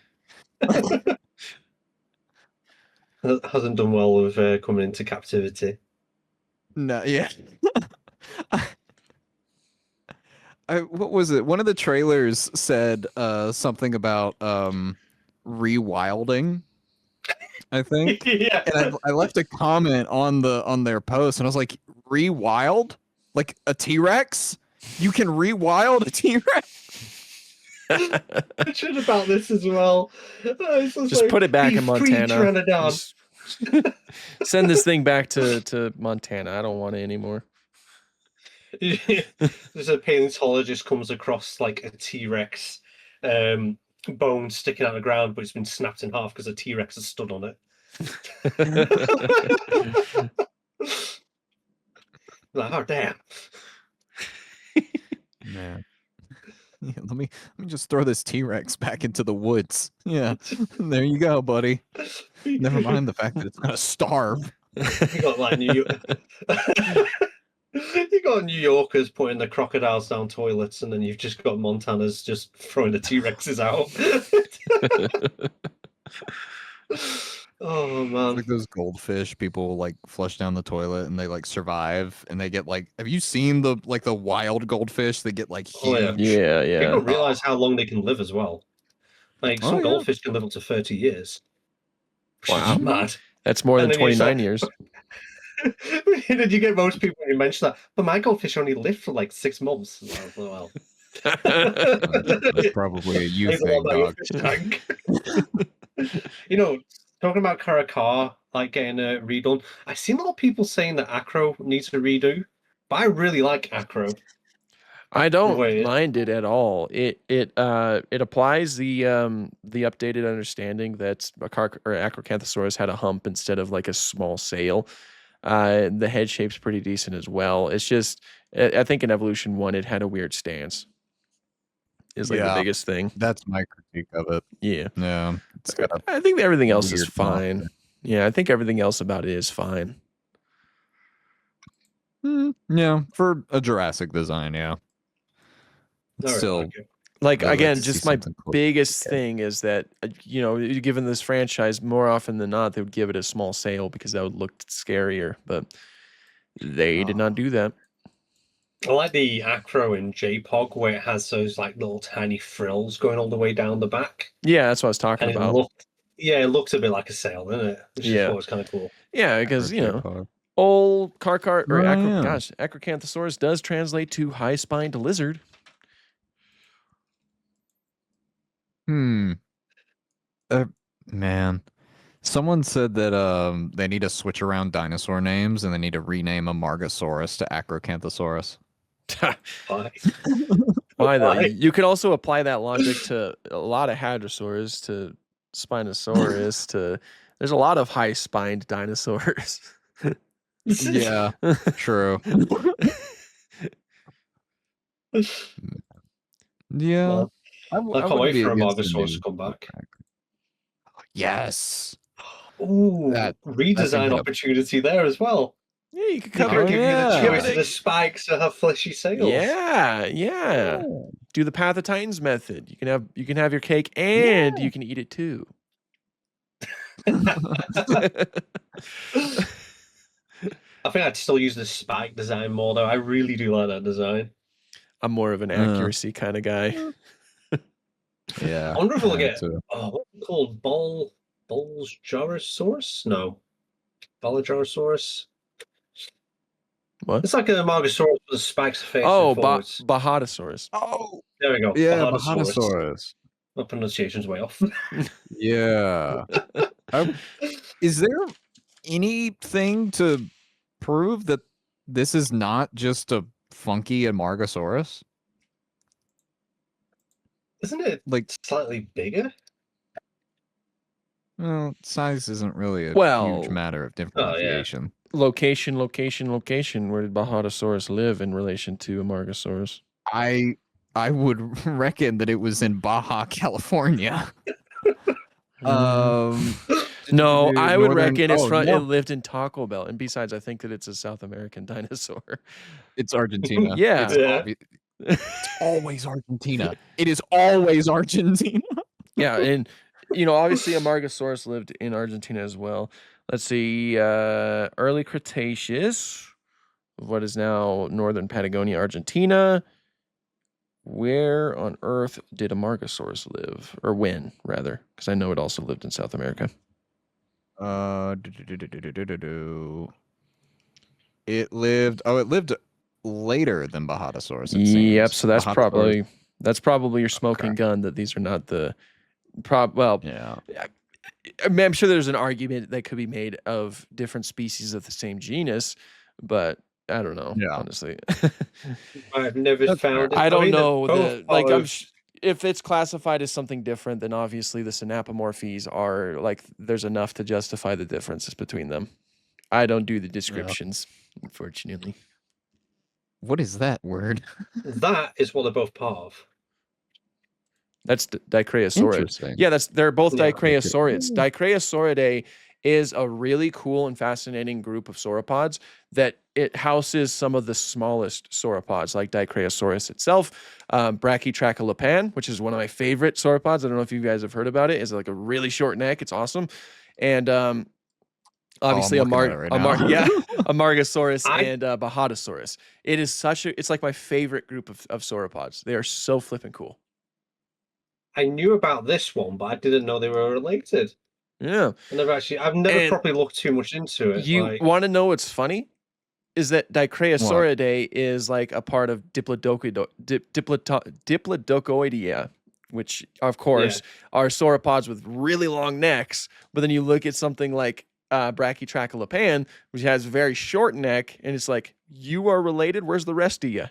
Hasn't done well with coming into captivity. No, yeah. What was it? One of the trailers said something about rewilding, I think. Yeah. And I left a comment on their post, and I was like, rewild? Like a T-Rex? You can rewild a T-Rex? I should about this as well. Just like, put it back in Montana. Send this thing back to Montana. I don't want it anymore. There's a paleontologist comes across like a T-Rex bone sticking out of the ground, but it's been snapped in half because a T-Rex has stood on it. Like, oh damn. Man. Yeah, let me just throw this T-Rex back into the woods. Yeah, there you go, buddy. Never mind the fact that it's gonna starve. You got like you got New Yorkers putting the crocodiles down toilets, and then you've just got Montanas just throwing the T-Rexes out. Oh man, it's like those goldfish people like flush down the toilet and they like survive and they get like, have you seen the wild goldfish? They get like huge. Oh, yeah. People don't realize how long they can live as well. Like some goldfish can live up to 30 years. Wow, mad. That's more than 29 years. Did you get most people when you mention that? But my goldfish only lived for like 6 months. Well, that's probably a you thing, dog. You know, talking about Caracar, like getting redone. I've seen a lot of people saying that Acro needs a redo, but I really like Acro. I don't mind it at all. It applies the updated understanding that Acrocanthosaurus had a hump instead of like a small sail. The head shape's pretty decent as well. It's just I think in Evolution 1 it had a weird stance. Is like the biggest thing. That's my critique of it. Yeah. Yeah. I think everything else is fine. Yeah, I think everything else about it is fine. Yeah, for a Jurassic design, yeah. Still, like again, just my biggest thing is that given this franchise, more often than not, they would give it a small sail because that would look scarier. But they did not do that. I like the Acro in JPOG where it has those like little tiny frills going all the way down the back. Yeah, that's what I was talking about. It looks a bit like a sail, doesn't it? Which is always kind of cool. Yeah, because old Acrocanthosaurus does translate to high-spined lizard. Man, someone said that they need to switch around dinosaur names and they need to rename Amargasaurus to Acrocanthosaurus. Why though? Why? You could also apply that logic to a lot of hadrosaurs, to Spinosaurus, to there's a lot of high-spined dinosaurs. Yeah, true. Yeah, Well, I I can't wouldn't wait be for a against the Margosaurus to new come back. Yes, Ooh, that redesign had a opportunity there as well. Yeah, you could They cover. could give you the yeah. choice Everything. of the spikes to have fleshy sails. Yeah. Oh. Do the Path of Titans method. You can have your cake and you can eat it too. I think I'd still use the spike design more, though. I really do like that design. I'm more of an accuracy kind of guy. Yeah. I wonder if we'll I get too. what's it called Bulgarasaurus? No, Bulgarasaurus. What? It's like a Margosaurus with the spikes facing Oh, forwards. Bahatosaurus. Oh, There we go. yeah, Bahatosaurus. Bahatosaurus. My pronunciation's way off. Yeah. Is there anything to prove that this is not just a funky Amargasaurus? Isn't it Like, slightly bigger? well, size isn't really a Well, huge matter of Oh, yeah. differentiation. Location. Where did Bahatosaurus live in relation to Amargasaurus? I would reckon that it was in Baja, California. No, I would reckon it lived in Taco Bell. And besides, I think that it's a South American dinosaur. It's Argentina. Yeah. It's always Argentina. It is always Argentina. Yeah, and obviously Amargasaurus lived in Argentina as well. Let's see, early Cretaceous, what is now northern Patagonia, Argentina. Where on earth did Amargasaurus live? Or when, rather? Because I know it also lived in South America. It lived later than Bahatosaurus. Yep, so that's Bahatosaurus- probably your smoking gun that these are not the Yeah. I'm sure there's an argument that could be made of different species of the same genus, but I don't know, Yeah. honestly. I've never found it. I don't mean, they're know both if it's classified as something different, then obviously the synapomorphies are like there's enough to justify the differences between them. I don't do the descriptions, unfortunately. What is that word? That is what they're both part of. That's Dicraeosauridae. Interesting. Yeah, they're both Yeah. Dicraeosaurids. Dicraeosauridae is a really cool and fascinating group of sauropods that it houses some of the smallest sauropods, like Dicraeosaurus itself, Brachytrachelopan, which is one of my favorite sauropods. I don't know if you guys have heard about it. It's like a really short neck. It's awesome, and obviously Amargasaurus and Bahatosaurus. It's like my favorite group of sauropods. They are so flippin' cool. I knew about this one, but I didn't know they were related. Yeah. I've never properly looked too much into it. You want to know what's funny? Is that Dicraeosauridae is like a part of Diplodocoidea, which of course are sauropods with really long necks. But then you look at something like Brachytrachelopan, which has a very short neck, and it's like, you are related. Where's the rest of you?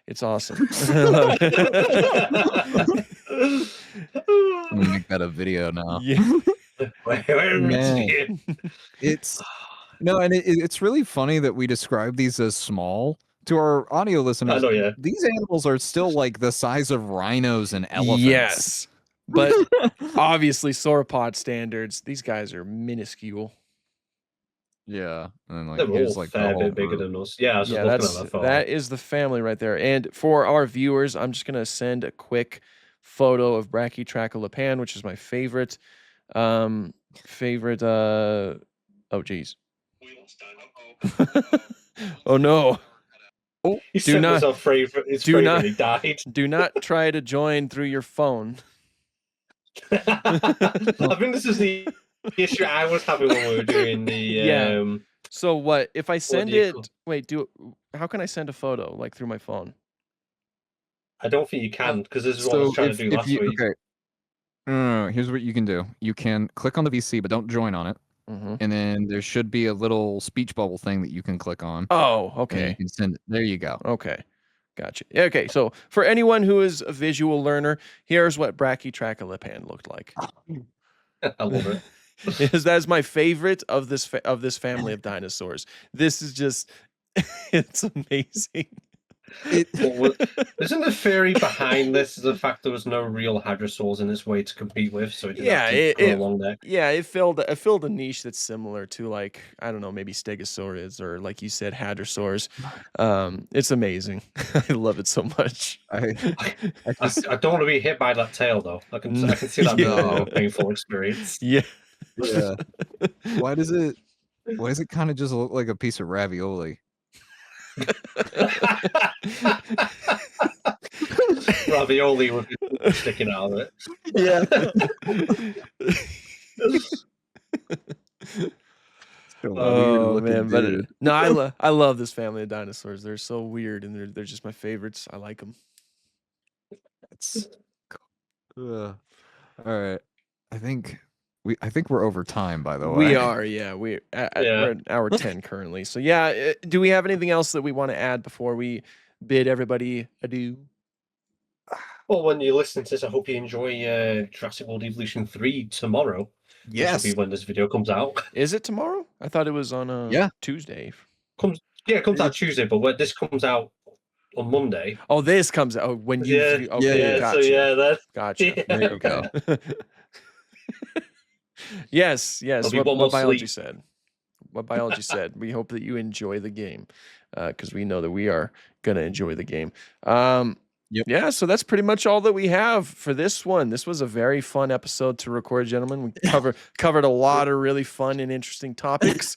It's awesome. I love it. I'm gonna make that a video now. Yeah. Man. It's it's really funny that we describe these as small. To our audio listeners, I know, yeah. These animals are still like the size of rhinos and elephants. Yes, but obviously sauropod standards, these guys are minuscule. Yeah, and like They're here's all like fair bit bigger than us. Yeah, I was just looking at that photo. That is the family right there. And for our viewers, I'm just gonna send a quick photo of Brachytrachelopan, which is my favorite. Oh geez. Oh no. Oh, he set himself free for his favorite. He died. Do not try to join through your phone. I think this is the issue I was having when we were doing the So what if I send it? Wait, how can I send a photo like through my phone? I don't think you can, because this is what I was trying to do last week. Okay. Here's what you can do. You can click on the VC, but don't join on it. And then there should be a little speech bubble thing that you can click on. Oh, okay. You can send it. There you go. Okay. Gotcha. Okay, so for anyone who is a visual learner, here's what Brachytrachelepand looked like. I love it. That's my favorite of this family of dinosaurs. This is just, it's amazing. Isn't the theory behind this the fact there was no real hadrosaurs in its way to compete with, so it didn't have to grow a long neck? Yeah, it filled a niche that's similar to, like, I don't know, maybe stegosaurids or, like you said, hadrosaurs. It's amazing. I love it so much. I don't want to be hit by that tail though. I can see that being a painful experience. Yeah. Yeah. Why does it kind of just look like a piece of ravioli? Ravioli would be sticking out of it. Yeah. Oh man, but no, I love this family of dinosaurs. They're so weird, and they're just my favorites. I like them. It's all right. I think we're over time, by the way. We are, yeah. We're at hour 10 currently. So yeah, do we have anything else that we want to add before we bid everybody adieu? Well, when you listen to this, I hope you enjoy Jurassic World Evolution 3 tomorrow. Yes. Which will be when this video comes out. Is it tomorrow? I thought it was on Tuesday. It comes out Tuesday, but this comes out on Monday. Oh, this comes out when you. Okay, gotcha. So that's gotcha. There you go. Yes. What biology said. What biology said. We hope that you enjoy the game, because we know that we are gonna enjoy the game. Yep. Yeah, so that's pretty much all that we have for this one. This was a very fun episode to record, gentlemen. We covered a lot of really fun and interesting topics.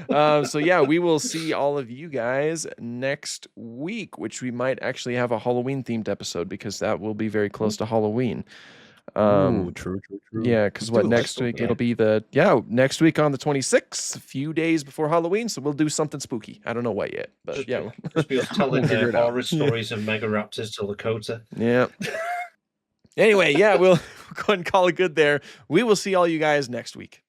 So yeah, we will see all of you guys next week, which we might actually have a Halloween themed episode because that will be very close to Halloween. True. Yeah, because next week it'll be next week on the 26th, a few days before Halloween, so we'll do something spooky. I don't know what yet, but just be us telling horror stories of Megaraptors to Lakota. Yeah. Anyway, we'll go ahead and call it good there. We will see all you guys next week.